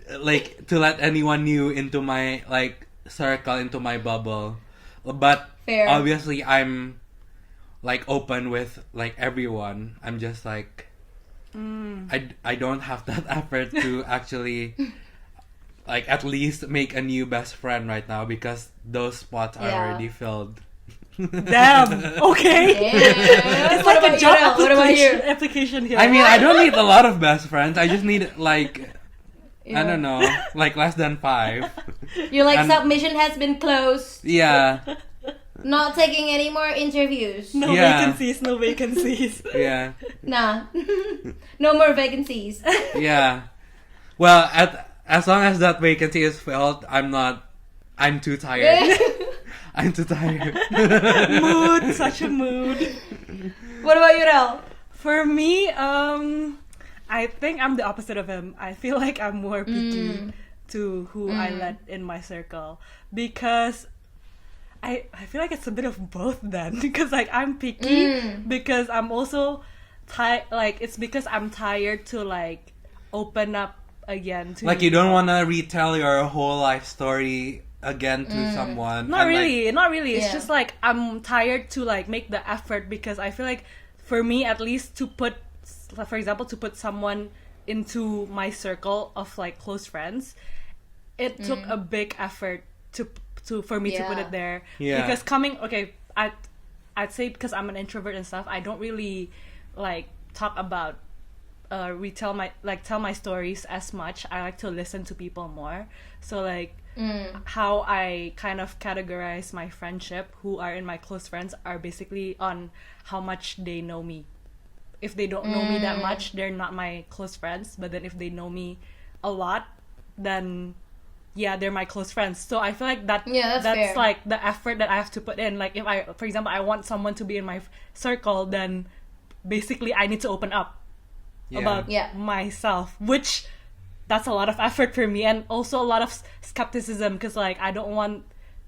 to let anyone new into my like circle, into my bubble. But obviously I'm like open with like everyone. I'm just like I don't have that effort to actually like at least make a new best friend right now because those spots are already filled. Damn. Okay. Yeah. It's like a job application here. I mean, I don't need a lot of best friends. I just need like I don't know, like less than 5. You're like, submission has been closed. Yeah. Not taking any more interviews. No vacancies. Yeah. Nah. No more vacancies. Yeah. Well, as long as that vacancy is filled, I'm too tired. I'm too tired. Mood, such a mood. What about you, Aurel? For me, I think I'm the opposite of him. I feel like I'm more picky to who I let in my circle because I feel like it's a bit of both then because like I'm picky because I'm also it's because I'm tired to like open up again to like you don't want to retell your whole life story again to someone. Not really. It's just like I'm tired to like make the effort because I feel like for me at least to put, for example, to put someone into my circle of like close friends, it took a big effort for me to put it there. Yeah. Because I'd say because I'm an introvert and stuff, I don't really like talk about tell my stories as much. I like to listen to people more. So like how I kind of categorize my friendship, who are in my close friends, are basically on how much they know me. If they don't know me that much, they're not my close friends. But then if they know me a lot, then yeah, they're my close friends. So I feel like that's fair. like the effort that I have to put in. Like if I, for example, I want someone to be in my circle, then basically I need to open up about myself, which that's a lot of effort for me, and also a lot of skepticism, because like I don't want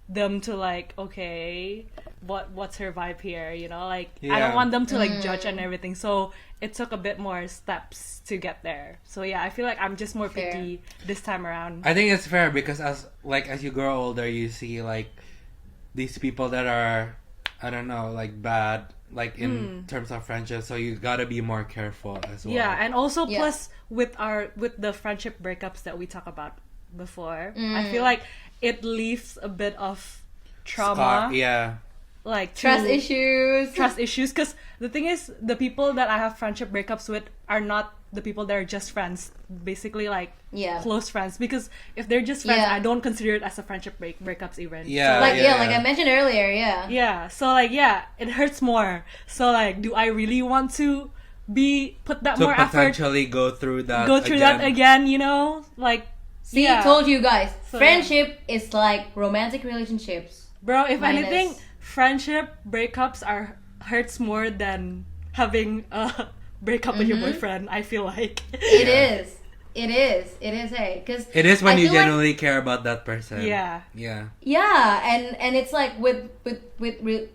them to like, okay, what's her vibe here, you know, like I don't want them to like judge and everything. So it took a bit more steps to get there. So yeah, I feel like I'm just more picky this time around. I think it's fair because as you grow older, you see like these people that are, I don't know, like bad, like in terms of friendship, so you gotta be more careful as well. Yeah, and also plus with the friendship breakups that we talked about before, I feel like it leaves a bit of trauma. Like trust issues, because the thing is, the people that I have friendship breakups with are not the people that are just friends, basically like close friends, because if they're just friends, I don't consider it as a friendship breakups even. Like I mentioned earlier, so like it hurts more. So like, do I really want to put that more effort, potentially go through that again, you know, like told you guys, so, friendship is like romantic relationships, bro. If anything, friendship breakups hurts more than having a breakup with your boyfriend. I feel like it is. Hey, because it is when you genuinely care about that person. And it's like with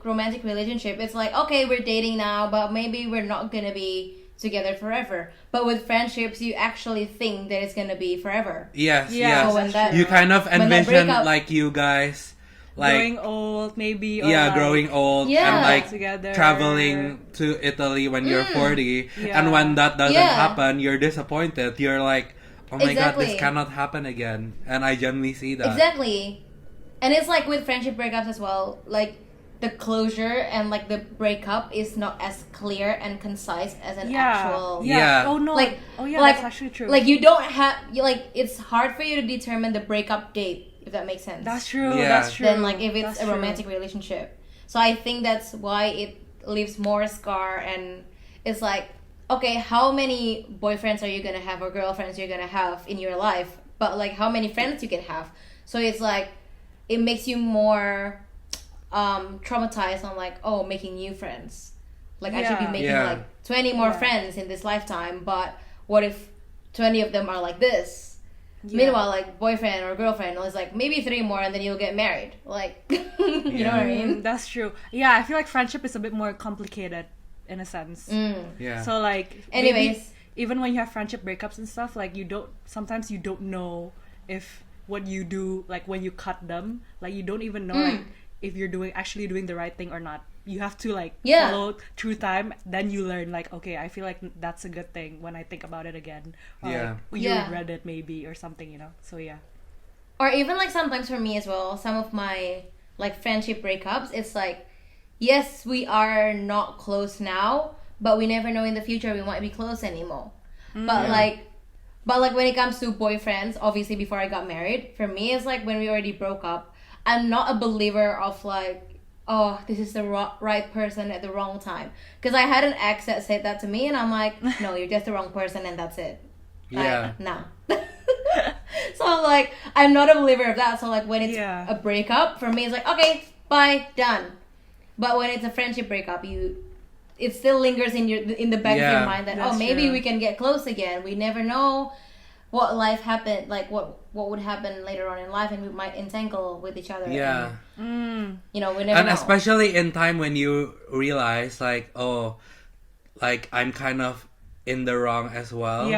romantic relationship, it's like, okay, we're dating now, but maybe we're not gonna be together forever. But with friendships, you actually think that it's gonna be forever. Yes. So you kind of envision like you guys like growing old, maybe. Or growing old and like together. Traveling to Italy when you're 40, and when that doesn't happen, you're disappointed. You're like, oh my god, this cannot happen again. And I genuinely see that. Exactly. And it's like with friendship breakups as well, like the closure and like the breakup is not as clear and concise as an actual Oh no. Like that's actually true. Like you don't have it's hard for you to determine the breakup date, if that makes sense. That's true. That's true. Then like if it's a romantic relationship. So I think that's why it leaves more scar, and it's like, okay, how many boyfriends are you gonna have or girlfriends you're gonna have in your life? But like how many friends you can have. So it's like it makes you more traumatized on like, making new friends. Like I should be making like 20 more friends in this lifetime, but what if 20 of them are like this? Meanwhile, like boyfriend or girlfriend is like maybe 3 more and then you'll get married. Like you know what I mean? That's true. Yeah, I feel like friendship is a bit more complicated in a sense. So like, anyways, even when you have friendship breakups and stuff, like sometimes you don't know if what you do, like when you cut them, like you don't even know like if you're actually doing the right thing or not. You have to like follow through time, then you learn like, okay, I feel like that's a good thing when I think about it again. Or like, you read it maybe or something, you know. So or even like sometimes for me as well, some of my like friendship breakups, it's like, yes, we are not close now, but we never know in the future we might be close anymore. But like when it comes to boyfriends, obviously before I got married, for me it's like when we already broke up, I'm not a believer of like, this is the right person at the wrong time. Because I had an ex that said that to me, and I'm like, no, you're just the wrong person, and that's it. Like, nah. So I'm like, I'm not a believer of that. So like when it's a breakup, for me it's like, okay, bye, done. But when it's a friendship breakup, it still lingers in the back of your mind that maybe we can get close again. We never know what life happened, like what would happen later on in life, and we might entangle with each other. And, you know, we never know. Especially in time when you realize like, like I'm kind of in the wrong as well.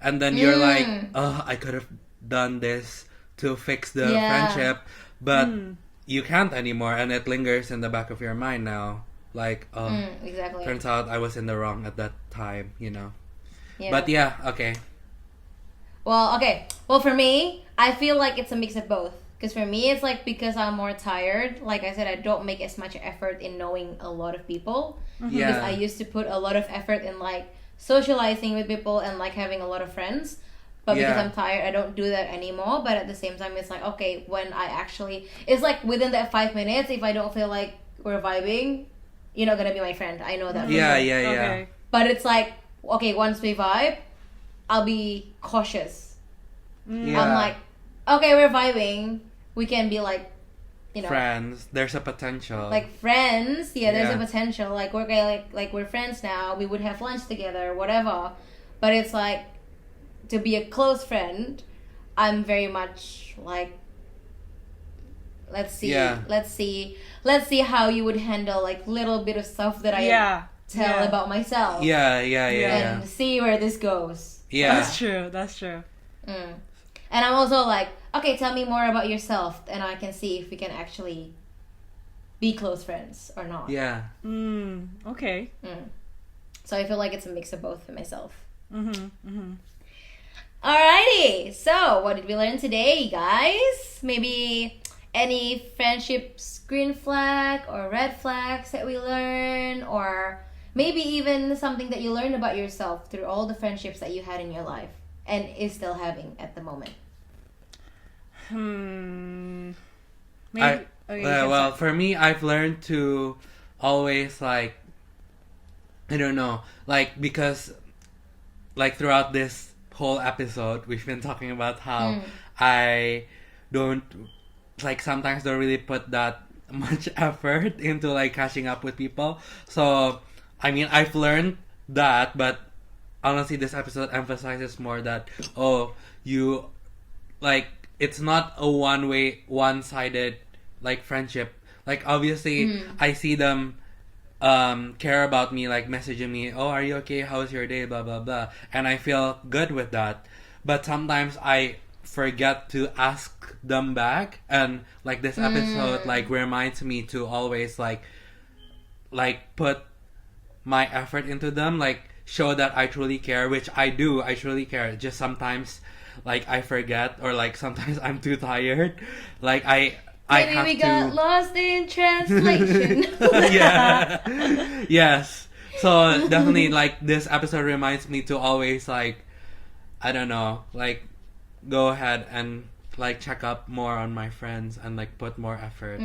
And then you're like, I could have done this to fix the friendship, but you can't anymore, and it lingers in the back of your mind now. Like, exactly. Turns out I was in the wrong at that time, you know. But okay. Well, okay. Well, for me, I feel like it's a mix of both. Because for me, it's like because I'm more tired. Like I said, I don't make as much effort in knowing a lot of people. Because I used to put a lot of effort in like socializing with people and like having a lot of friends. But because I'm tired, I don't do that anymore. But at the same time, it's like, okay, when I actually... It's like within that 5 minutes, if I don't feel like we're vibing, you're not going to be my friend. I know that. Yeah. Okay. But it's like, okay, once we vibe, I'll be cautious. Yeah. I'm like, okay, we're vibing. We can be like, you know, friends. There's a potential. like friends. Yeah, there's a potential. Like we're okay, like we're friends now. We would have lunch together, whatever. But it's like, to be a close friend, I'm very much like, let's see how you would handle like little bit of stuff that I tell about myself. Yeah. And see where this goes. Yeah. That's true. And I'm also like, okay, tell me more about yourself, and I can see if we can actually be close friends or not. Yeah. Okay. So I feel like it's a mix of both for myself. Alrighty, so what did we learn today, guys? Maybe any friendships green flag or red flags that we learned, or maybe even something that you learned about yourself through all the friendships that you had in your life and is still having at the moment. Maybe. Well, for me, I've learned to always like, I don't know, like, because like throughout this whole episode, we've been talking about how I don't, like, sometimes don't really put that much effort into like catching up with people. So, I mean, I've learned that, but honestly, this episode emphasizes more that, you, like, it's not a one-sided, like, friendship. Like, obviously, I see them care about me, like, messaging me, are you okay? How's your day? Blah, blah, blah. And I feel good with that. But sometimes I forget to ask them back. And, like, this episode, like, reminds me to always, like, put my effort into them. Like, show that I truly care, which I do. I truly care. Just sometimes, like, I forget, or like sometimes I'm too tired. Like Maybe we got lost in translation. Yes. So definitely, like, this episode reminds me to always, like, I don't know, like, go ahead and like check up more on my friends and like put more effort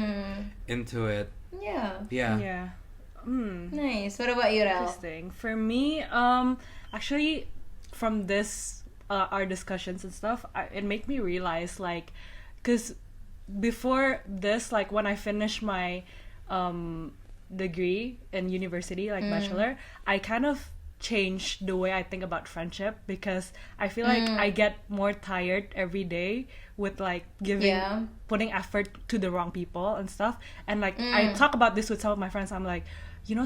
into it. Yeah. Nice. What about you, Aurel? Interesting. For me, actually, from this our discussions and stuff, it made me realize, like, because before this, like, when I finished my degree in university, like bachelor, I kind of changed the way I think about friendship, because I feel like I get more tired every day with like putting effort to the wrong people and stuff. And like I talk about this with some of my friends. I'm like,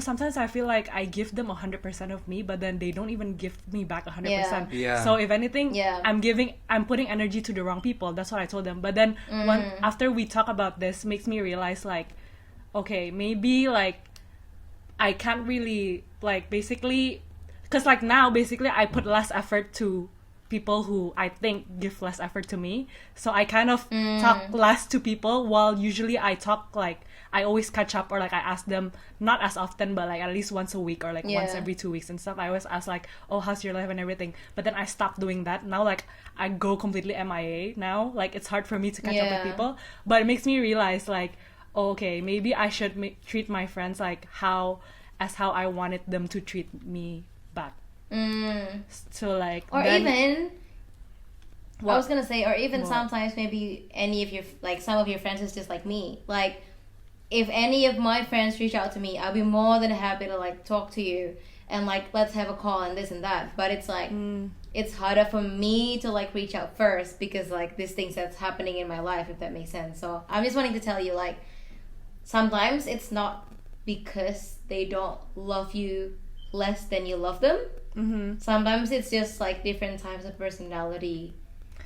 sometimes I feel like I give them 100% of me, but then they don't even give me back 100%. Yeah. So if anything, I'm putting energy to the wrong people. That's what I told them. But then after we talk about this, makes me realize, like, okay, maybe like I can't really, like, basically, because like now basically I put less effort to people who I think give less effort to me. So I kind of talk less to people, while usually I talk, like, I always catch up, or like I ask them not as often, but like at least once a week, or like once every 2 weeks and stuff. I always ask, like, how's your life and everything. But then I stopped doing that. Now, like, I go completely MIA now. Like, it's hard for me to catch up with people. But it makes me realize, like, okay, maybe I should treat my friends like how I wanted them to treat me back. So like, or then, even what? I was gonna say, or even sometimes maybe any of your, like, some of your friends is just like me. Like, if any of my friends reach out to me, I'll be more than happy to like talk to you and like let's have a call and this and that. But it's like it's harder for me to like reach out first, because like these things that's happening in my life, if that makes sense. So I'm just wanting to tell you, like, sometimes it's not because they don't love you less than you love them. Sometimes it's just like different types of personality.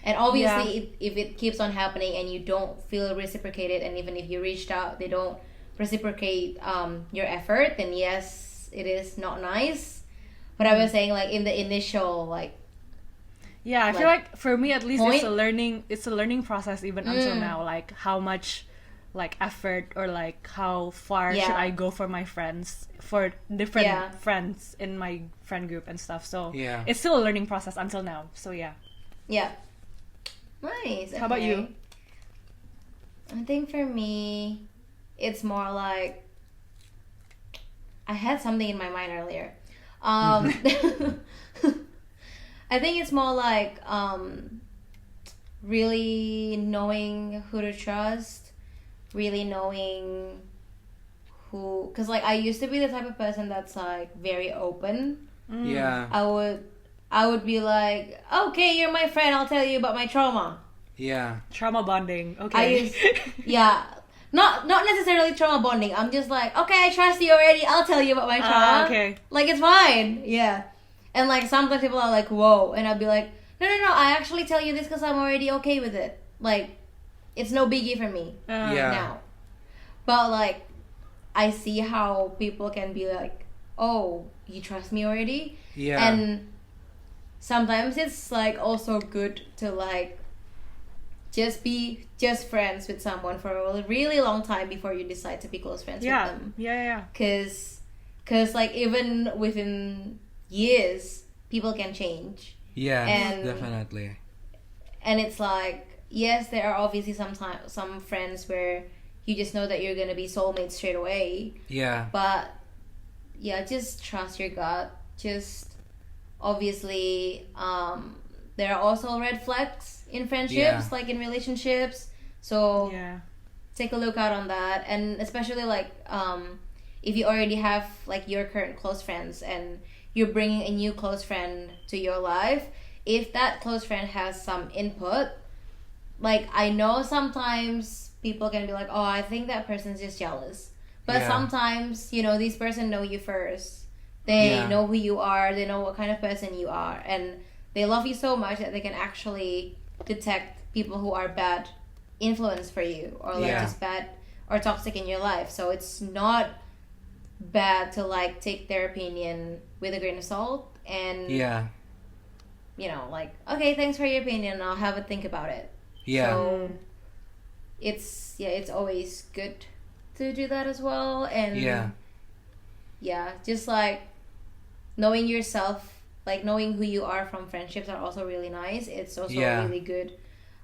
And obviously, if it keeps on happening and you don't feel reciprocated, and even if you reached out, they don't reciprocate your effort, then yes, it is not nice. But I was saying, like, in the initial, like, Yeah, I feel like for me at least point. It's a learning process even until now, like how much like effort or like how far should I go for my friends, for different friends in my friend group and stuff. So it's still a learning process until now. So yeah. Nice. How about you? I think for me, it's more like I had something in my mind earlier. I think it's more like really knowing who to trust, really knowing who, because like I used to be the type of person that's like very open. Yeah. I would be like, okay, you're my friend, I'll tell you about my trauma. Yeah. Trauma bonding. Okay. Not necessarily trauma bonding. I'm just like, okay, I trust you already. I'll tell you about my trauma. Okay. Like, it's fine. Yeah. And like sometimes people are like, whoa, and I'll be like, no, I actually tell you this because I'm already okay with it. Like, it's no biggie for me now. But like, I see how people can be like, oh, you trust me already? Yeah. And sometimes it's like also good to like just be just friends with someone for a really long time before you decide to be close friends with them. Yeah. Cause like even within years, people can change. Yeah, and definitely. And it's like, yes, there are obviously some friends where you just know that you're gonna be soulmates straight away. Yeah. But yeah, just trust your gut. Just obviously, there are also red flags in friendships, like in relationships. So take a look out on that, and especially like if you already have like your current close friends and you're bringing a new close friend to your life, if that close friend has some input, like I know sometimes people can be like, oh, I think that person's just jealous, but sometimes, you know, this person know you first. They know who you are, they know what kind of person you are, and they love you so much that they can actually detect people who are bad influence for you, or like just bad or toxic in your life. So it's not bad to like take their opinion with a grain of salt, and you know, like, okay, thanks for your opinion, I'll have a think about it. So it's always good to do that as well. And just like knowing yourself, like knowing who you are from friendships are also really nice. It's also a really good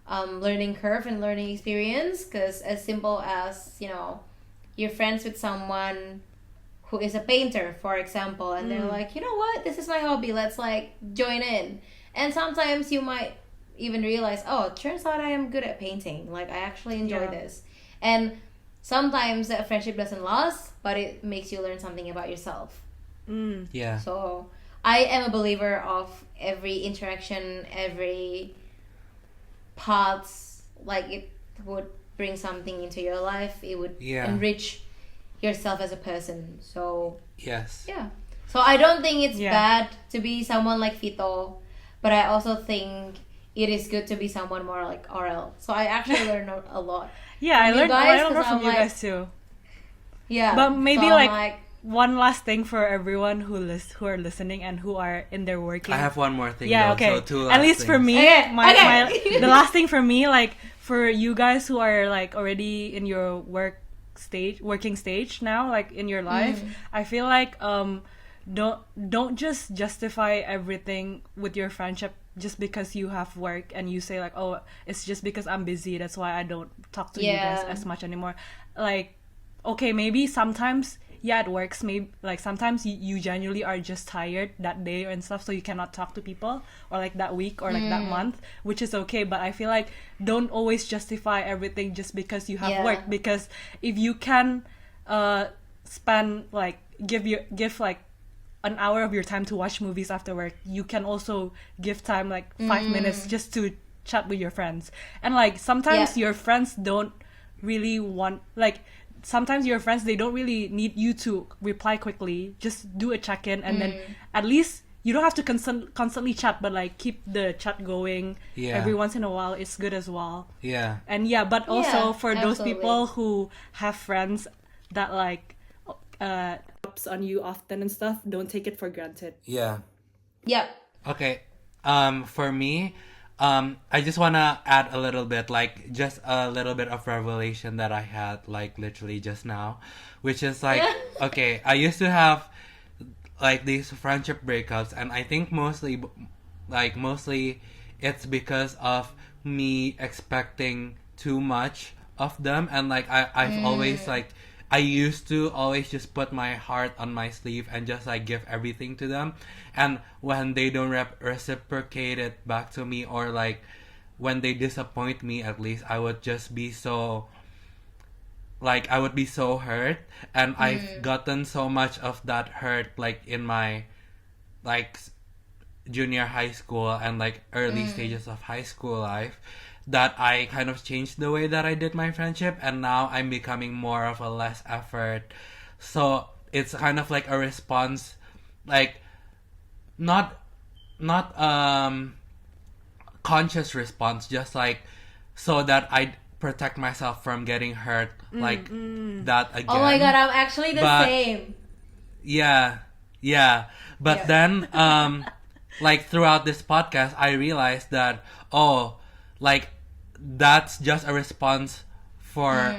learning curve and learning experience, because as simple as, you know, you're friends with someone who is a painter, for example, and they're like, you know what, this is my hobby, let's like join in. And sometimes you might even realize, oh, it turns out I am good at painting, like I actually enjoy this. And sometimes that friendship doesn't last, but it makes you learn something about yourself. So I am a believer of every interaction, every paths, like it would bring something into your life, it would enrich yourself as a person. So so I don't think it's bad to be someone like Vito, but I also think it is good to be someone more like Aurel. So I actually learned a lot. I learned a lot from you guys too. But maybe so like one last thing for everyone who are listening and who are in their working. I have one more thing. So two last at least things. for me, the last thing for me, like for you guys who are like already in your working stage now, like in your life, I feel like don't just justify everything with your friendship just because you have work and you say like, oh, it's just because I'm busy, that's why I don't talk to you guys as much anymore. Like, okay, maybe sometimes it works. Maybe like sometimes you genuinely are just tired that day and stuff, so you cannot talk to people, or like that week or like that month, which is okay. But I feel like don't always justify everything just because you have work, because if you can spend like give like an hour of your time to watch movies after work, you can also give time like 5 minutes just to chat with your friends. And like sometimes your friends don't really want, like sometimes your friends, they don't really need you to reply quickly, just do a check-in, and then at least you don't have to constantly chat, but like keep the chat going every once in a while. It's good as well. And but also for those people who have friends that like on you often and stuff, don't take it for granted. Okay, For me, I just wanna add a little bit, like just a little bit of revelation that I had, like literally just now, which is like, okay, I used to have like these friendship breakups, and I think mostly it's because of me expecting too much of them, and like I've always like. I used to always just put my heart on my sleeve and just like give everything to them, and when they don't reciprocate it back to me, or like when they disappoint me, at least I would just be so like I would be so hurt, and I've gotten so much of that hurt like in my like junior high school and like early stages of high school life, that I kind of changed the way that I did my friendship, and now I'm becoming more of a less effort. So it's kind of like a response, like not conscious response, just like so that I protect myself from getting hurt like that again. Oh my god, I'm actually the same. Yeah. But then like throughout this podcast I realized that like that's just a response for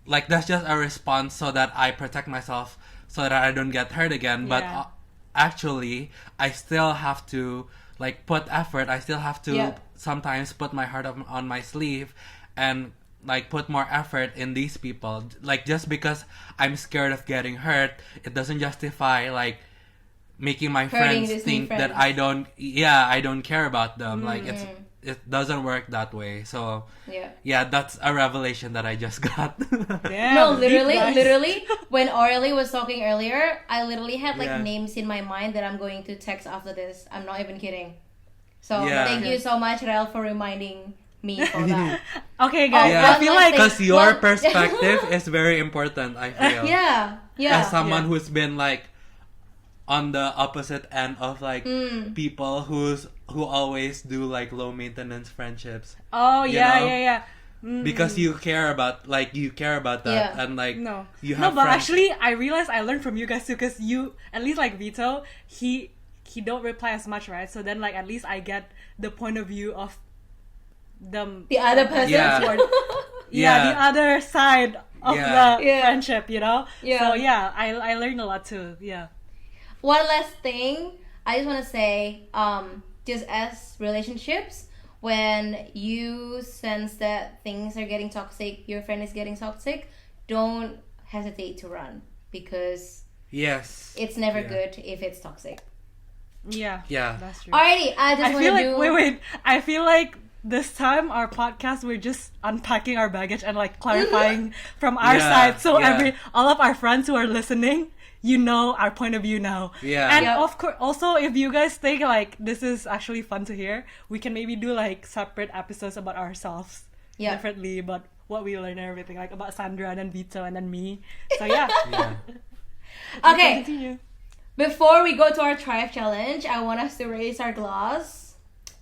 like that's just a response so that I protect myself so that I don't get hurt again. But actually I still have to like put effort. I still have to sometimes put my heart on my sleeve and like put more effort in these people. Like just because I'm scared of getting hurt, it doesn't justify like making my friends think that I don't care about them. Like it doesn't work that way. So yeah, that's a revelation that I just got. Damn, no, literally when Aurel was talking earlier, I literally had like names in my mind that I'm going to text after this. I'm not even kidding. So thank you so much, Aurel, for reminding me for that. Okay, guys, I feel like because your perspective is very important. I feel yeah as someone who's been like on the opposite end of like people who always do like low maintenance friendships. Oh you know? Because you care about that and like you have but friends. Actually I realized I learned from you guys too, because you, at least like Vito, he don't reply as much, right? So then like at least I get the point of view of the other person. The other side of the friendship, you know? So I learned a lot too. One last thing I just want to say, just as relationships, when you sense that things are getting toxic, your friend is getting toxic, don't hesitate to run, because it's never good if it's toxic. Yeah, that's true. Alrighty, I feel like wait. I feel like this time our podcast, we're just unpacking our baggage and like clarifying from our side, so all of our friends who are listening, you know our point of view now. And of course, also if you guys think like this is actually fun to hear, we can maybe do like separate episodes about ourselves differently, about what we learn and everything, like about Sandra and then Vito and then me. So okay, continue. Before we go to our Thrive challenge, I want us to raise our glass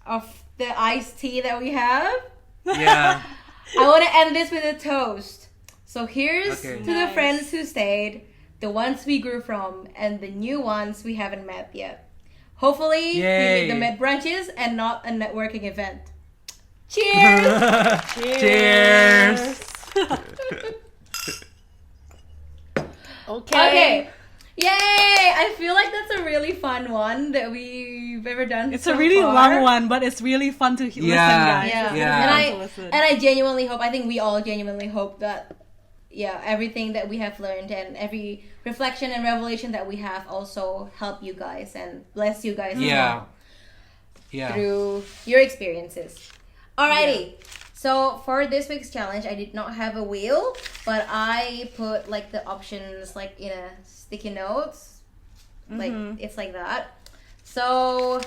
of the iced tea that we have. I want to end this with a toast. So here's to the friends who stayed, the ones we grew from, and the new ones we haven't met yet. Hopefully we meet them at brunches and not a networking event. Cheers! Cheers! Okay. Yay! I feel like that's a really fun one that we've ever done. It's a really long one, but it's really fun to listen, guys. And I genuinely hope, I think we all genuinely hope that everything that we have learned and every reflection and revelation that we have also help you guys and bless you guys as well through your experiences. Alrighty. So for this week's challenge, I did not have a wheel, but I put like the options like in a sticky notes, like it's like that. So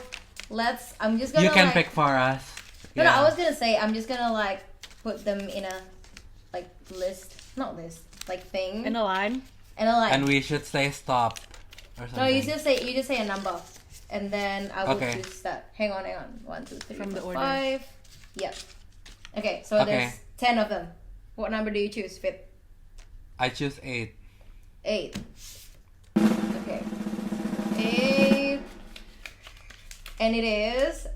I'm just gonna. You can pick for us. No, I was gonna say I'm just gonna like put them in a like like thing in a line. And we should say stop or something. No, you just say a number, and then I will choose that. Hang on. 1, 2, 3, From 4, the order. 5. Yep. Okay, so there's 10 of them. What number do you choose, Fit? I choose 8. 8. Okay. 8. And it is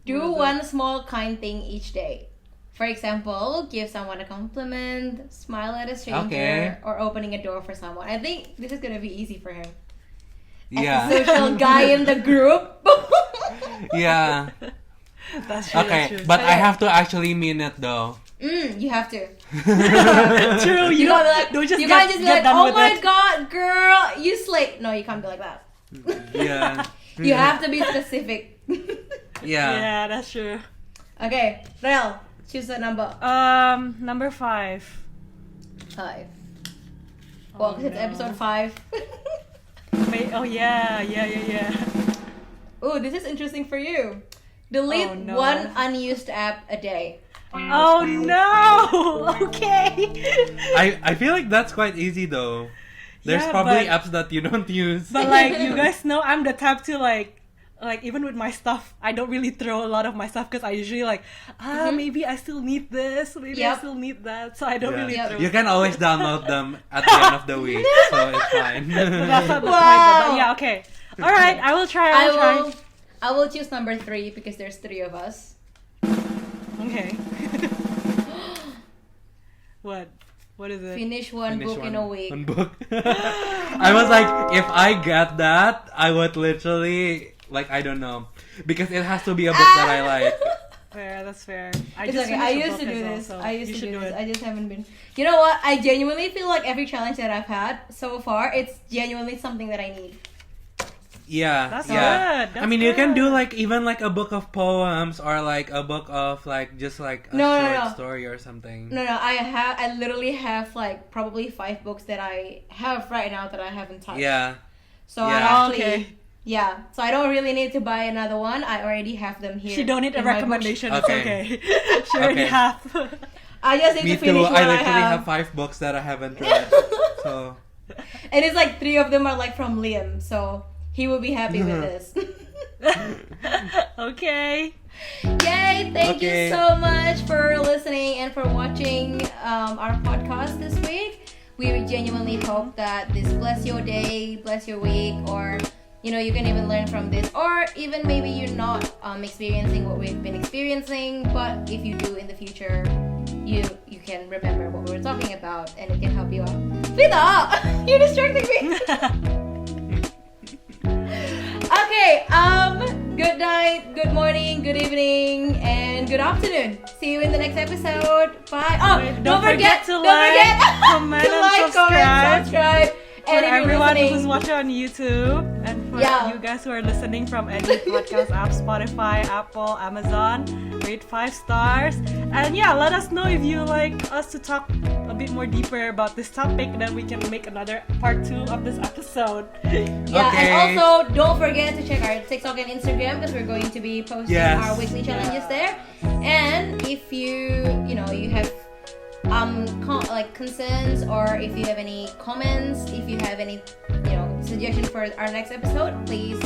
do one small kind thing each day. For example, give someone a compliment, smile at a stranger, or opening a door for someone. I think this is gonna be easy for him. Yeah. As a social guy in the group. Yeah. That's true. Okay, that's true. but I have to actually mean it though. You have to. True. You can't be like, don't just you get, can't just be get like, done oh with my it. god, girl, you slay. No, you can't be like that. Yeah. You have to be specific. Yeah. Yeah, that's true. Okay, Rel, choose a number. Number 5. 5. Well, because it's episode 5. Wait, oh yeah. Oh, this is interesting for you. Delete one unused app a day. Oh no! Okay. I feel like that's quite easy though. There's probably apps that you don't use. But like you guys know, I'm the type to like even with my stuff, I don't really throw a lot of my stuff because I usually like maybe I still need this, maybe I still need that, so I don't really throw. You can always download them at the end of the week, so it's fine. That's not the point, but yeah, okay. All right, I will try. I will choose number 3 because there's 3 of us. Okay. What is it? Finish one book in a week. One book. I was like, if I get that, I would literally I don't know, because it has to be a book that I like. Fair, that's fair. It's okay. I used to do this. I used to do this. I just haven't been. You know what? I genuinely feel like every challenge that I've had so far, it's genuinely something that I need. Yeah, that's good. That's I mean, good. you can do even a book of poems or a book of just a short story or something. No. I literally have probably 5 books that I have right now that I haven't touched. Yeah. So I actually. Yeah, so I don't really need to buy another one. I already have them here. She don't need a recommendation. It's okay. She already have. I just need to finish what I literally have 5 books that I haven't read. So. And it's 3 of them are from Liam, so he will be happy with this. Okay. Yay! Thank you so much for listening and for watching our podcast this week. We genuinely hope that this bless your day, bless your week, or you can even learn from this, or even maybe you're not experiencing what we've been experiencing, but if you do in the future, you can remember what we were talking about, and it can help you out. Vito, you're distracting me. Okay, good night, good morning, good evening, and good afternoon. See you in the next episode. Bye. Oh, don't forget to comment, and subscribe. For everyone who's watching on YouTube, and for you guys who are listening from any podcast app, Spotify, Apple, Amazon, rate 5 stars. And let us know if you like us to talk a bit more deeper about this topic, then we can make another part 2 of this episode. And also don't forget to check our TikTok and Instagram because we're going to be posting our weekly challenges there. And if you have concerns, or if you have any comments, if you have any suggestions for our next episode, please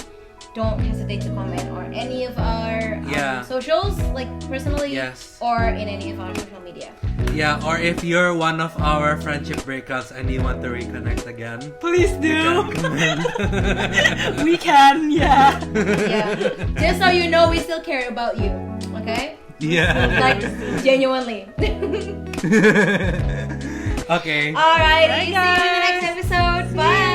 don't hesitate to comment on any of our socials, personally, or in any of our social media. Or if you're one of our friendship breakups and you want to reconnect again, please do. We can, just so you know, we still care about you, okay? Genuinely. Okay. Alright, see you in the next episode. Bye.